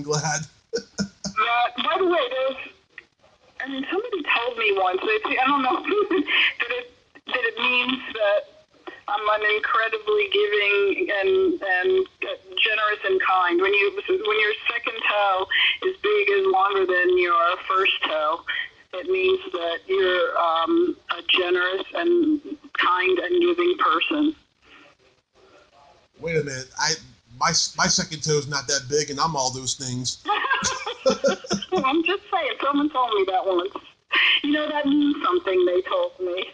glad. By the way, somebody told me once, I don't know, that it means that I'm an incredibly giving and generous and kind. When your second toe is big is longer than your first toe, it means that you're a generous and kind and giving person. Wait a minute, my second toe is not that big, and I'm all those things. I'm just saying, someone told me that once. You know, that means something, they told me.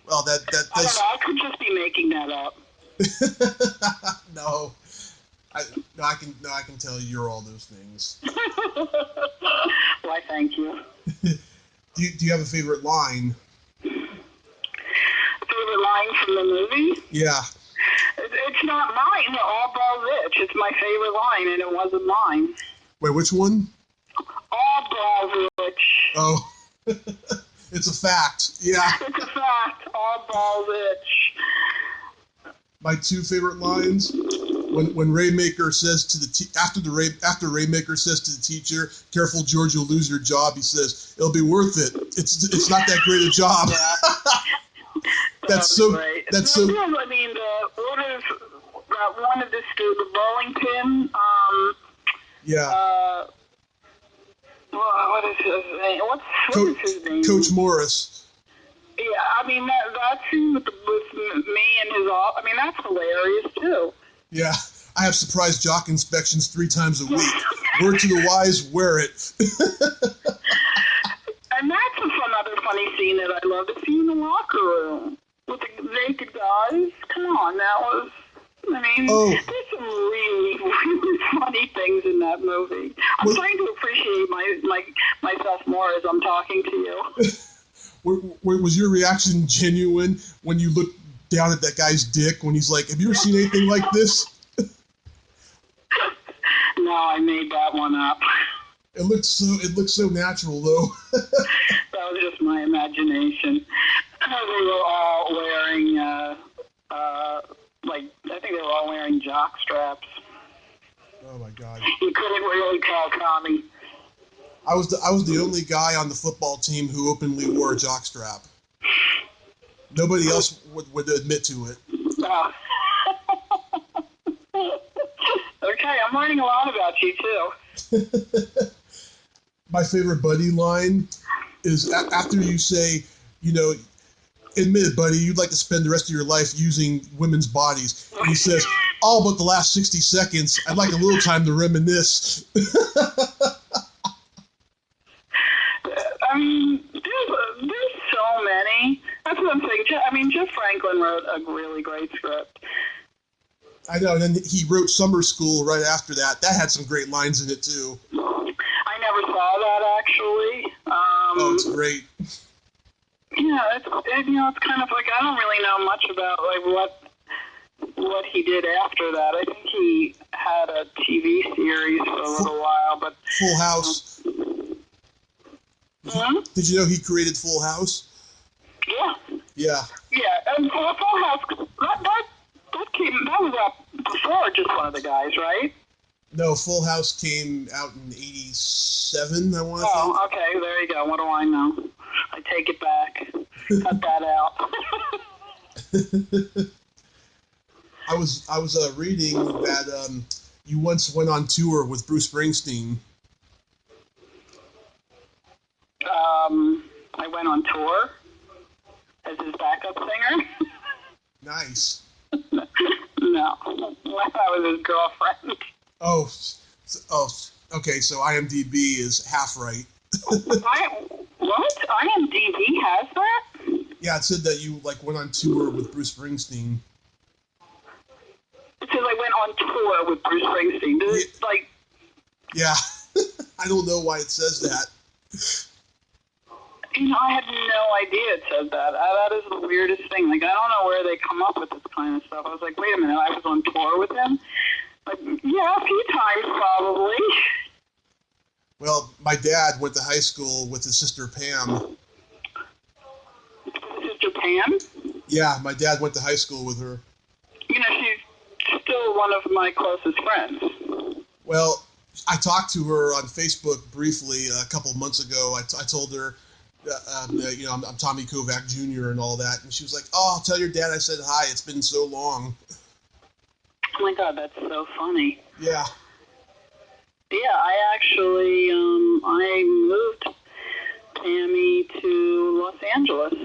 Well, I don't know, I could just be making that up. No. I can tell you you're all those things. Why, thank you. Do you have a favorite line? A favorite line from the movie? Yeah. It's not mine, All Balls Itch. It's my favorite line, and it wasn't mine. Wait, which one? All Balls Itch. Oh. It's a fact. Yeah. It's a fact. All Balls Itch. My two favorite lines: when Raymaker says to the after Raymaker says to the teacher, "Careful, George, you'll lose your job." He says, "It'll be worth it. It's not that great a job." Yeah. That's so. Great. That's so. I mean, one of the bowling pin. Yeah. What is his name? What is his name? Coach Morris. Yeah, I mean that scene with me and his all. I mean, that's hilarious too. Yeah, I have surprise jock inspections 3 times a week. Word to the wise, wear it. And that's another funny scene that I love. The scene in the locker room with the naked guys. Come on, that was. I mean, there's some really, really funny things in that movie. I'm trying to appreciate myself more as I'm talking to you. Was your reaction genuine when you looked down at that guy's dick when he's like, "Have you ever seen anything like this?" No, I made that one up. It looked so natural though. That was just my imagination. They were all wearing I think they were all wearing jock straps. Oh my God! You couldn't really tell, Tommy. I was the only guy on the football team who openly wore a jockstrap. Nobody else would admit to it. Oh. Okay, I'm learning a lot about you too. My favorite Buddy line is after you say, admit it, buddy, you'd like to spend the rest of your life using women's bodies. And he says, all but the last 60 seconds, I'd like a little time to reminisce. I mean, there's so many. That's what I'm saying. I mean, Jeff Franklin wrote a really great script. I know, and then he wrote Summer School right after that. That had some great lines in it, too. I never saw that, actually. Oh, it's great. Yeah, it's kind of like, I don't really know much about what he did after that. I think he had a TV series for a little while, but Full House. Did you know he created Full House? Yeah. Yeah. Yeah, and Full House, that was up before just one of the guys, right? No, Full House came out in 87, I want to think. Oh, okay, there you go. What do I know? I take it back. Cut that out. I was reading that you once went on tour with Bruce Springsteen. I went on tour. as his backup singer. Nice. No, that was his girlfriend. Oh, okay, so IMDb is half right. What? IMDb has that? Yeah, it said that you went on tour with Bruce Springsteen. It says I went on tour with Bruce Springsteen. Yeah, I don't know why it says that. I had no idea it said that. That is the weirdest thing. I don't know where they come up with this kind of stuff. I was like, wait a minute, I was on tour with him? Yeah, a few times probably. Well, my dad went to high school with his sister Pam. Sister Pam? Yeah, my dad went to high school with her. She's still one of my closest friends. Well, I talked to her on Facebook briefly a couple months ago. I told her, I'm Tommy Kovac Jr. and all that, and she was like, "Oh, I'll tell your dad I said hi. It's been so long." Oh my God, that's so funny. Yeah. Yeah, I actually, I moved Tammy to Los Angeles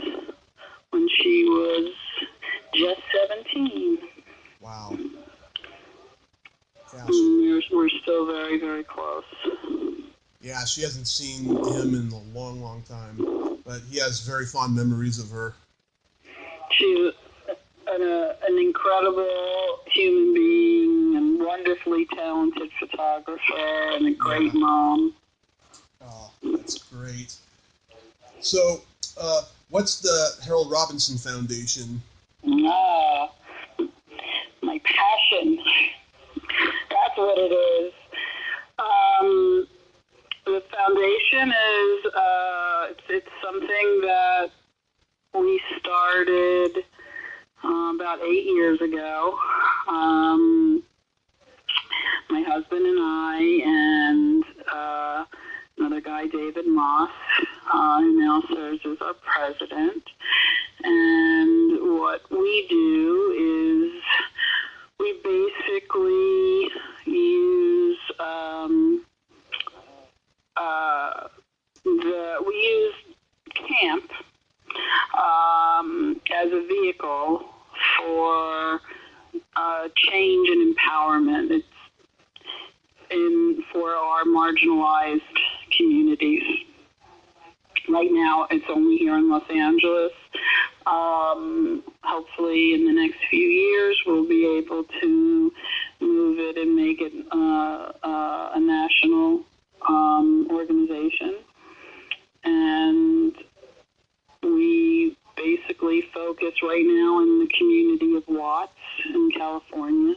when she was just 17. Wow. Yeah. We're still very, very close. Yeah, she hasn't seen him in a long, long time, but he has very fond memories of her. She's an incredible human being and wonderfully talented photographer and a great mom. Oh, that's great. So, what's the Harold Robinson Foundation? My passion. That's what it is. The foundation is, it's something that we started about 8 years ago. My husband and I and another guy, David Moss, who now serves as our president. And what we do is we basically use we use camp as a vehicle for change and empowerment. It's for our marginalized communities. Right now, it's only here in Los Angeles. Hopefully, in the next few years, we'll be able to move it and make it a national organization. And we basically focus right now in the community of Watts in California.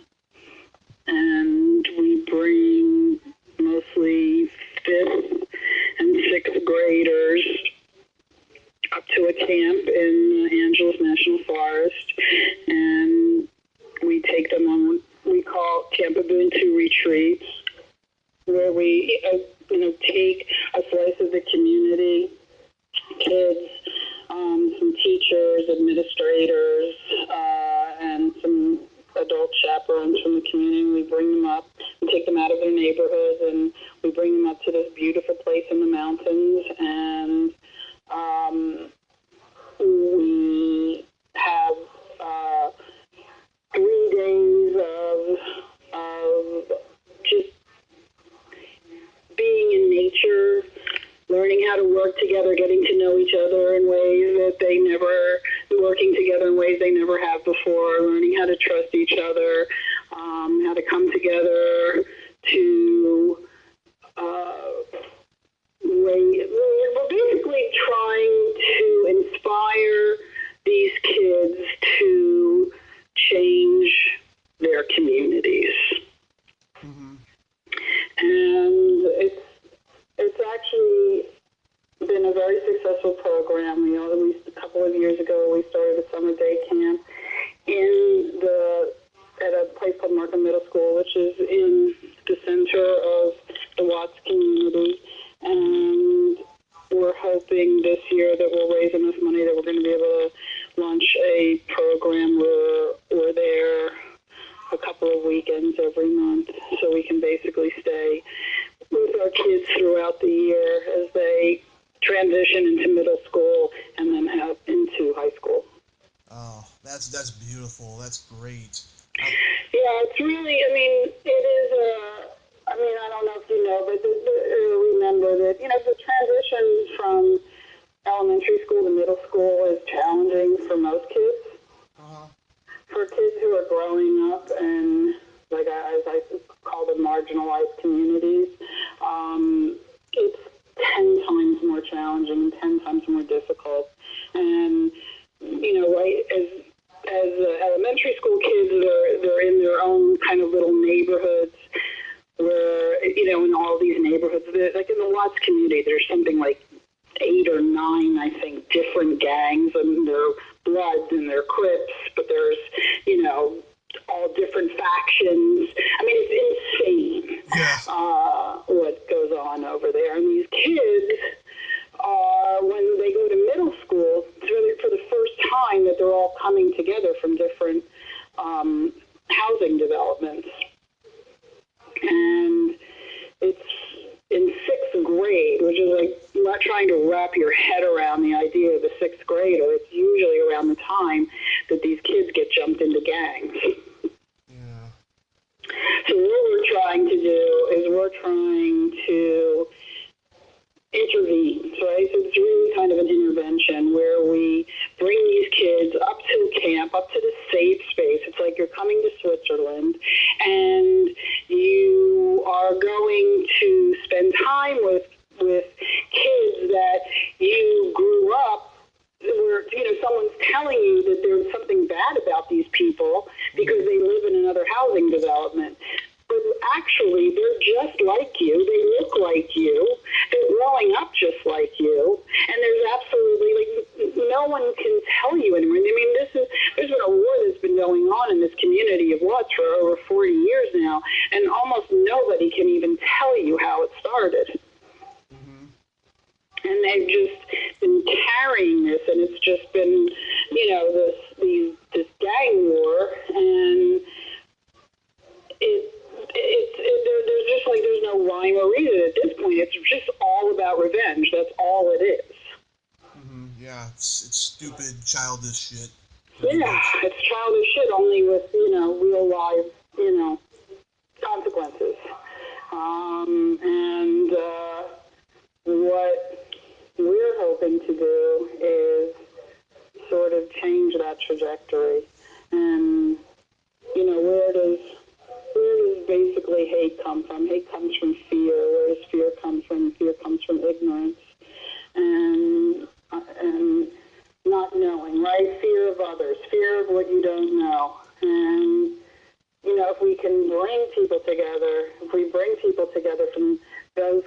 And we bring mostly 5th and 6th graders up to a camp in Angeles National Forest, and we take them on what we call Camp Ubuntu retreats, where we take a slice of the community, kids, some teachers, administrators, and some adult chaperones from the community. We bring them up, we take them out of their neighborhoods, and we bring them up to this beautiful place in the mountains, and we have 3 days of just being in nature, learning how to work together, getting to know each other in ways that working together in ways they never have before, learning how to trust each other, how to come together to we're basically trying to inspire these kids to change their communities. Mm-hmm. And it's actually been a very successful program. A couple of years ago, we started a summer day camp at a place called Markham Middle School, which is in the center of the Watts community. And we're hoping this year that we'll raise enough money that we're going to be able to launch a program where we're there a couple of weekends every month, so we can basically stay with our kids throughout the year as they transition into middle school and then into high school. that's great. Yeah, it's really, I mean, it is I don't know if you know, but remember that, the transition from elementary school to middle school is challenging for most kids. For kids who are growing up in, like, as I call them, marginalized communities, it's 10 times more challenging, 10 times more difficult. And, right, as elementary school kids, they're in their own kind of little neighborhoods where, in all these neighborhoods, like in the Watts community, there's something like 8 or 9, I think, different gangs, and they're Bloods and they're Crips, but there's, all different factions. I mean, it's insane what goes on over there. And these kids, when they go to middle school, it's really for the first time that they're all coming together from different housing developments. And it's in 6th grade, which is like not trying to wrap your head around the idea of a 6th grader. It's usually around the time that these kids get jumped into gangs. Yeah. So what we're trying to do is we're trying to intervene, right? So it's really kind of an intervention where we bring these kids up to camp, up to the safe space. It's like you're coming to Switzerland, and you are going to spend time with kids that you grew up where, someone's telling you that there's something bad about these people because they live in another housing development. But actually, they're just like you. They look like you. They're growing up just like you. And there's absolutely, no one can tell you anymore. I mean, there's been a war that's been going on in this community of Watts for over 40 years now, and almost nobody can even tell you how it started. And they've just been carrying this, and it's just been, this gang war, and there's just like, there's no rhyme or reason at this point. It's just all about revenge. That's all it is. Yeah, it's stupid, childish shit. Yeah, it's childish shit, only with, real life, consequences. And what we're hoping to do is sort of change that trajectory. And, where does basically hate come from? Hate comes from fear. Where does fear come from? Fear comes from ignorance and not knowing, right? Fear of others, fear of what you don't know. And, if we can bring people together, if we bring people together from those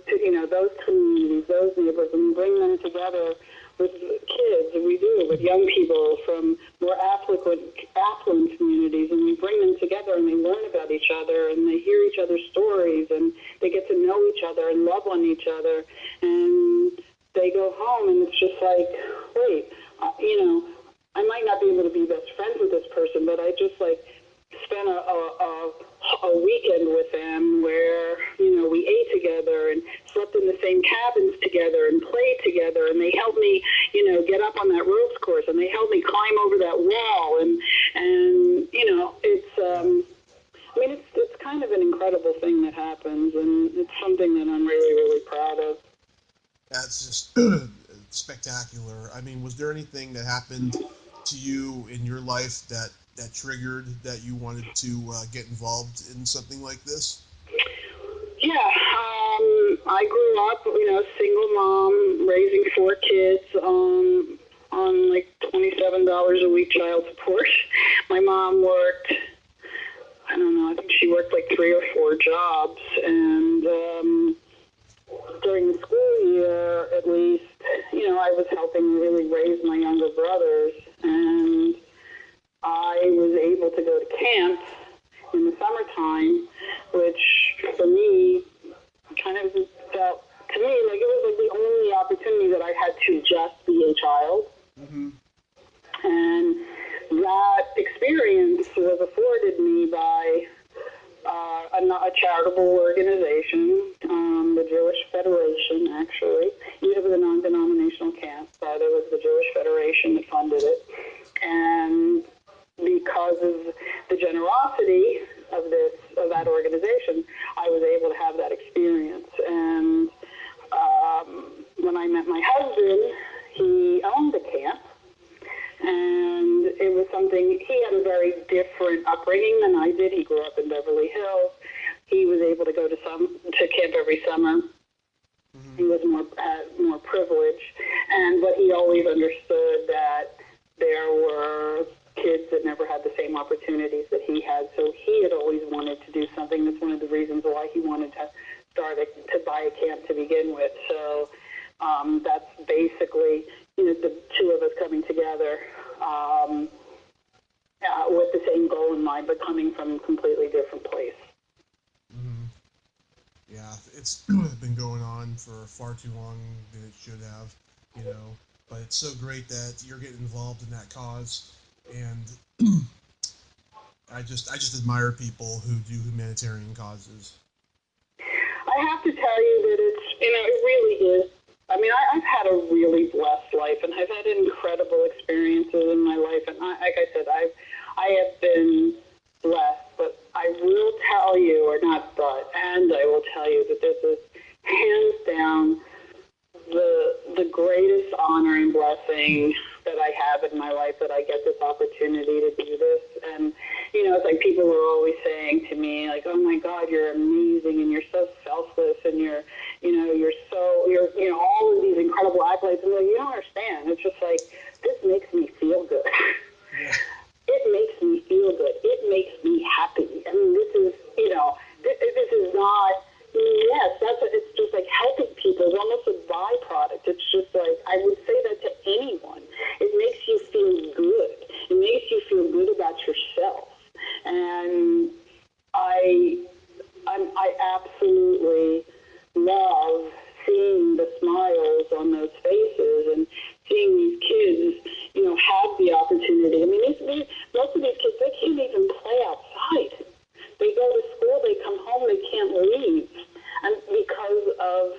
communities, those neighborhoods, and bring them together with kids, and we do, with young people from more affluent communities, and we bring them together and they learn about each other and they hear each other's stories and they get to know each other and love on each other, and they go home and it's just like, wait, I might not be able to be best friends with this person, but I just spent a weekend with them where, we ate together and slept in the same cabins together and played together, and they helped me, get up on that ropes course, and they helped me climb over that wall, and it's kind of an incredible thing that happens, and it's something that I'm really, really proud of. That's just spectacular. I mean, was there anything that happened to you in your life that triggered that you wanted to get involved in something like this? Yeah, I grew up, single mom, raising 4 kids on like $27 a week child support. My mom worked, I think she worked like 3 or 4 jobs, and during the school year, at least, I was helping really raise my younger brothers, and I was able to go to camp in the summertime, which for me kind of felt, to me, like it was like the only opportunity that I had to just be a child. And that experience was afforded me by a charitable organization, the Jewish Federation, actually. It was a non-denominational camp, but it was the Jewish Federation that funded it. And because of the generosity of that organization, I was able to have that experience. And when I met my husband, he owned a camp, and it was something, he had a very different upbringing than I did. He grew up in Beverly Hills. He was able to go to camp every summer. Mm-hmm. He was had more privilege, but he always understood that there were kids that never had the same opportunities that he had. So he had always wanted to do something. That's one of the reasons why he wanted to buy a camp to begin with. So that's basically, the two of us coming together with the same goal in mind, but coming from a completely different place. Mm-hmm. Yeah, it's been going on for far too long than it should have, but it's so great that you're getting involved in that cause, and I just admire people who do humanitarian causes. I have to tell you that it's, it really is. I mean, I've had a really blessed life, and I've had incredible experiences in my life, and like I said, I have been blessed, but I will tell you, and I will tell you that this is hands down the greatest honor and blessing that I have in my life, that I get this opportunity to do this. And, it's like people were always saying to me, like, oh my God, you're amazing, and you're so selfless, and you're all of these incredible accolades. And you don't understand. It's just like, this makes me feel good. Yeah. It makes me feel good. It makes me happy. I mean, this is, this is not, yes, it's just like helping people. It's almost a byproduct. It's just like, I would say that to anyone. It makes you feel good. It makes you feel good about yourself. And I absolutely love seeing the smiles on those faces and seeing these kids, have the opportunity. I mean, most of these kids, they can't even play outside. They go to school, they come home, they can't leave. And because of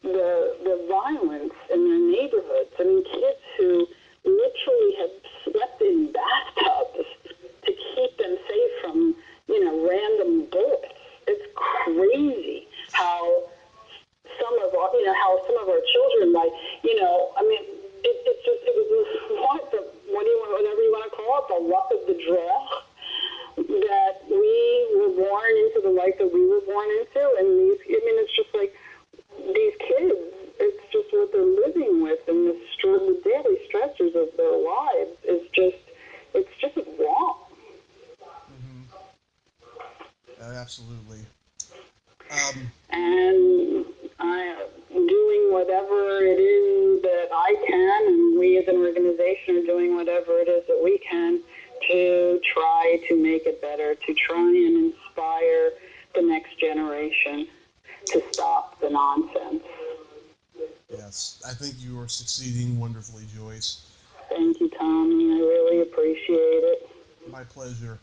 the violence in their neighborhoods. I mean, kids who literally have slept in bathtubs to keep them safe from, random bullets. It's crazy how some of our children, like, I mean, it was whatever you want to call it, the luck of the draw, that we were born into the life that we were born into. And it's just like these kids, it's just what they're living with, and the daily stressors of their lives is just wrong. Mm-hmm. Absolutely. And I am doing whatever it is that I can, and we as an organization are doing whatever it is that we can to try to make it better, to try and inspire the next generation to stop the nonsense. Yes, I think you are succeeding wonderfully, Joyce. Thank you, Tommy. I really appreciate it. My pleasure.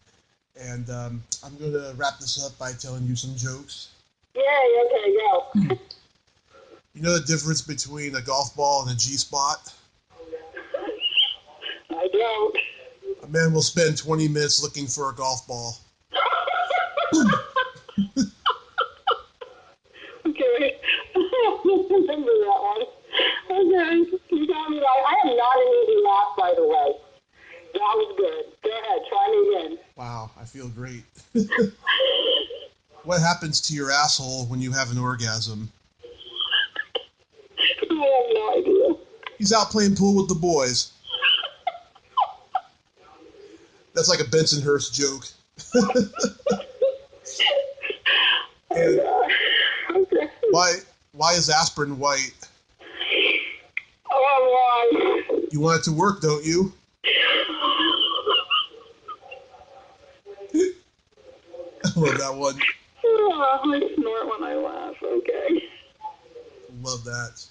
And I'm going to wrap this up by telling you some jokes. Yay, okay, go. You know the difference between a golf ball and a G-spot? I don't. A man will spend 20 minutes looking for a golf ball. Okay. I don't remember that one. Okay. You got me right. I am not an easy laugh, by the way. That was good. Go ahead. Try me again. Wow, I feel great. What happens to your asshole when you have an orgasm? I have no idea. He's out playing pool with the boys. That's like a Bensonhurst joke. And okay. Why is aspirin white? Oh, why? You want it to work, don't you? I love that one. Oh, I snort when I laugh. Okay. Love that.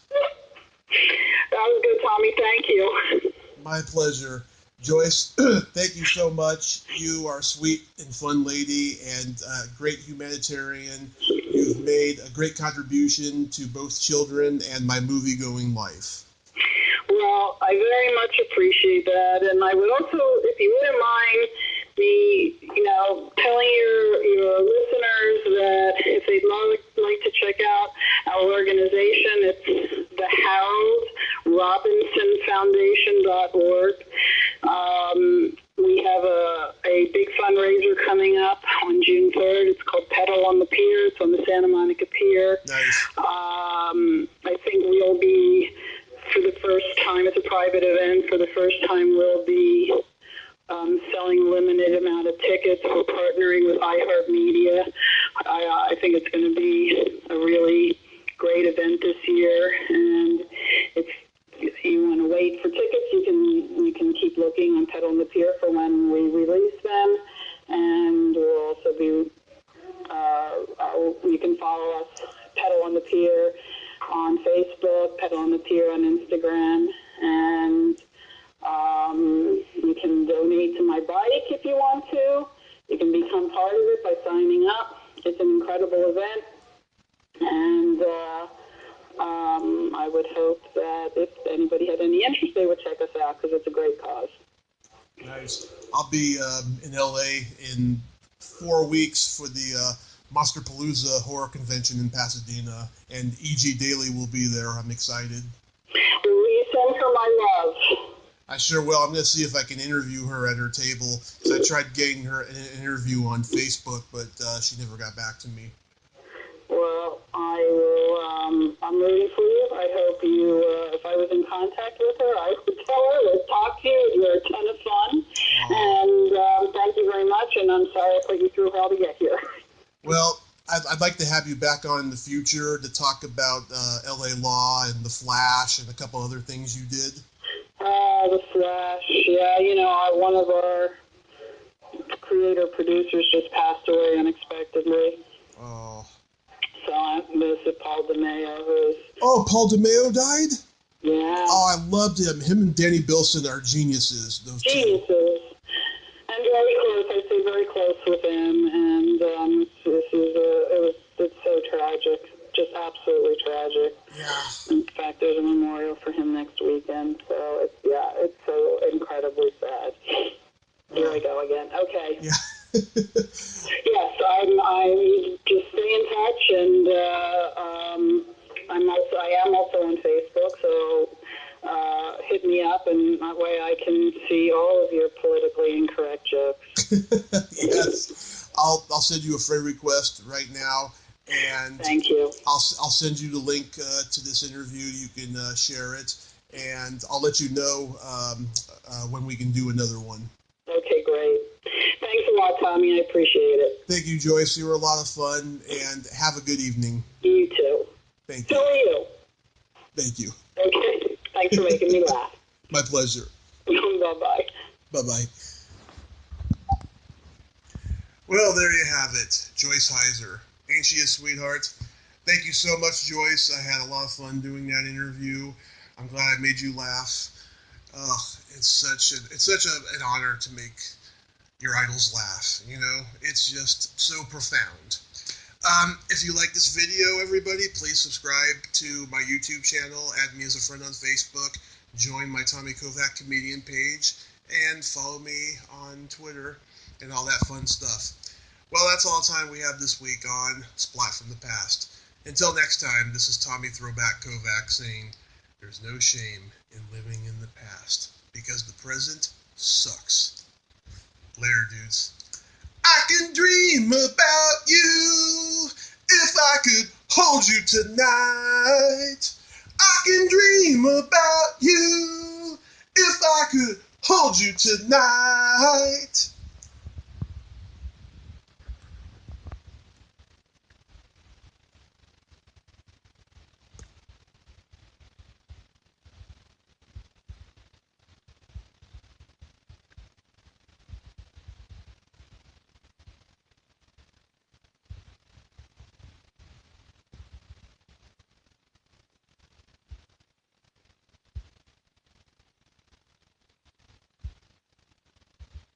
That was good, Tommy. Thank you. My pleasure. Joyce, thank you so much. You are a sweet and fun lady and a great humanitarian. You've made a great contribution to both children and my movie-going life. Well, I very much appreciate that. And I would also, if you wouldn't mind, me, telling your listeners that if they'd like to check out our organization, it's the HaroldRobinsonFoundation.org. We have a big fundraiser coming up on June 3rd. It's called Pedal on the Pier. It's on the Santa Monica Pier. Nice. I think we'll be, for the first time, it's a private event. For the first time, we'll be selling a limited amount of tickets. We're partnering with iHeartMedia. I think it's going to be a really great event this year, and if you want to wait for tickets, you can keep looking on Pedal on the Pier for when we release them, and we'll also be you can follow us, Pedal on the Pier, on Facebook, Pedal on the Pier on Instagram, and you can donate to my bike if you want to. You can become part of it by signing up. It's an incredible event, and I would hope that if anybody had any interest, they would check us out because it's a great cause. Nice. I'll be in LA in 4 weeks for the Monsterpalooza Horror Convention in Pasadena, and E.G. Daily will be there. I'm excited. Will you send her my love? I sure will. I'm going to see if I can interview her at her table. So I tried getting her an interview on Facebook, but she never got back to me. Well, I will. I'm rooting for you. I hope you. If I was in contact with her, I would tell her. Let's talk to you. You're a ton of fun, and thank you very much. And I'm sorry I put you through hell to get here. Well, I'd like to have you back on in the future to talk about L.A. Law and The Flash and a couple other things you did. The Flash. Yeah, one of our creator producers just passed away unexpectedly. Oh. So I miss Paul DeMeo, who's... Oh, Paul DeMeo died? Yeah. Oh, I loved him. Him and Danny Bilson are geniuses. Those geniuses. Two. And very close. I stay very close with him, and it's so tragic. Just absolutely tragic. Yeah. In fact, there's a memorial for him next weekend, so it's so incredibly sad. Here I go again. Okay. Yeah. Yes, I'm just stay in touch, and I am also on Facebook, so hit me up, and that way I can see all of your politically incorrect jokes. Yes. I'll send you a friend request right now. And thank you. I'll send you the link to this interview. You can share it, and I'll let you know when we can do another one. Okay, great. Thanks a lot, Tommy. I appreciate it. Thank you, Joyce. You were a lot of fun, and have a good evening. You too. Thank you. So are you. Thank you. Okay. Thanks for making me laugh. My pleasure. Bye-bye. Bye-bye. Well, there you have it. Joyce Hyser. Ain't she a sweetheart? Thank you so much, Joyce. I had a lot of fun doing that interview. I'm glad I made you laugh. It's such an honor to make your idols laugh. It's just so profound. If you like this video, everybody, please subscribe to my YouTube channel, add me as a friend on Facebook, join my Tommy Kovac comedian page, and follow me on Twitter and all that fun stuff. Well, that's all the time we have this week on Splat from the Past. Until next time, this is Tommy Throwback Kovac saying, there's no shame in living in the past, because the present sucks. Later, dudes. I can dream about you if I could hold you tonight. I can dream about you if I could hold you tonight.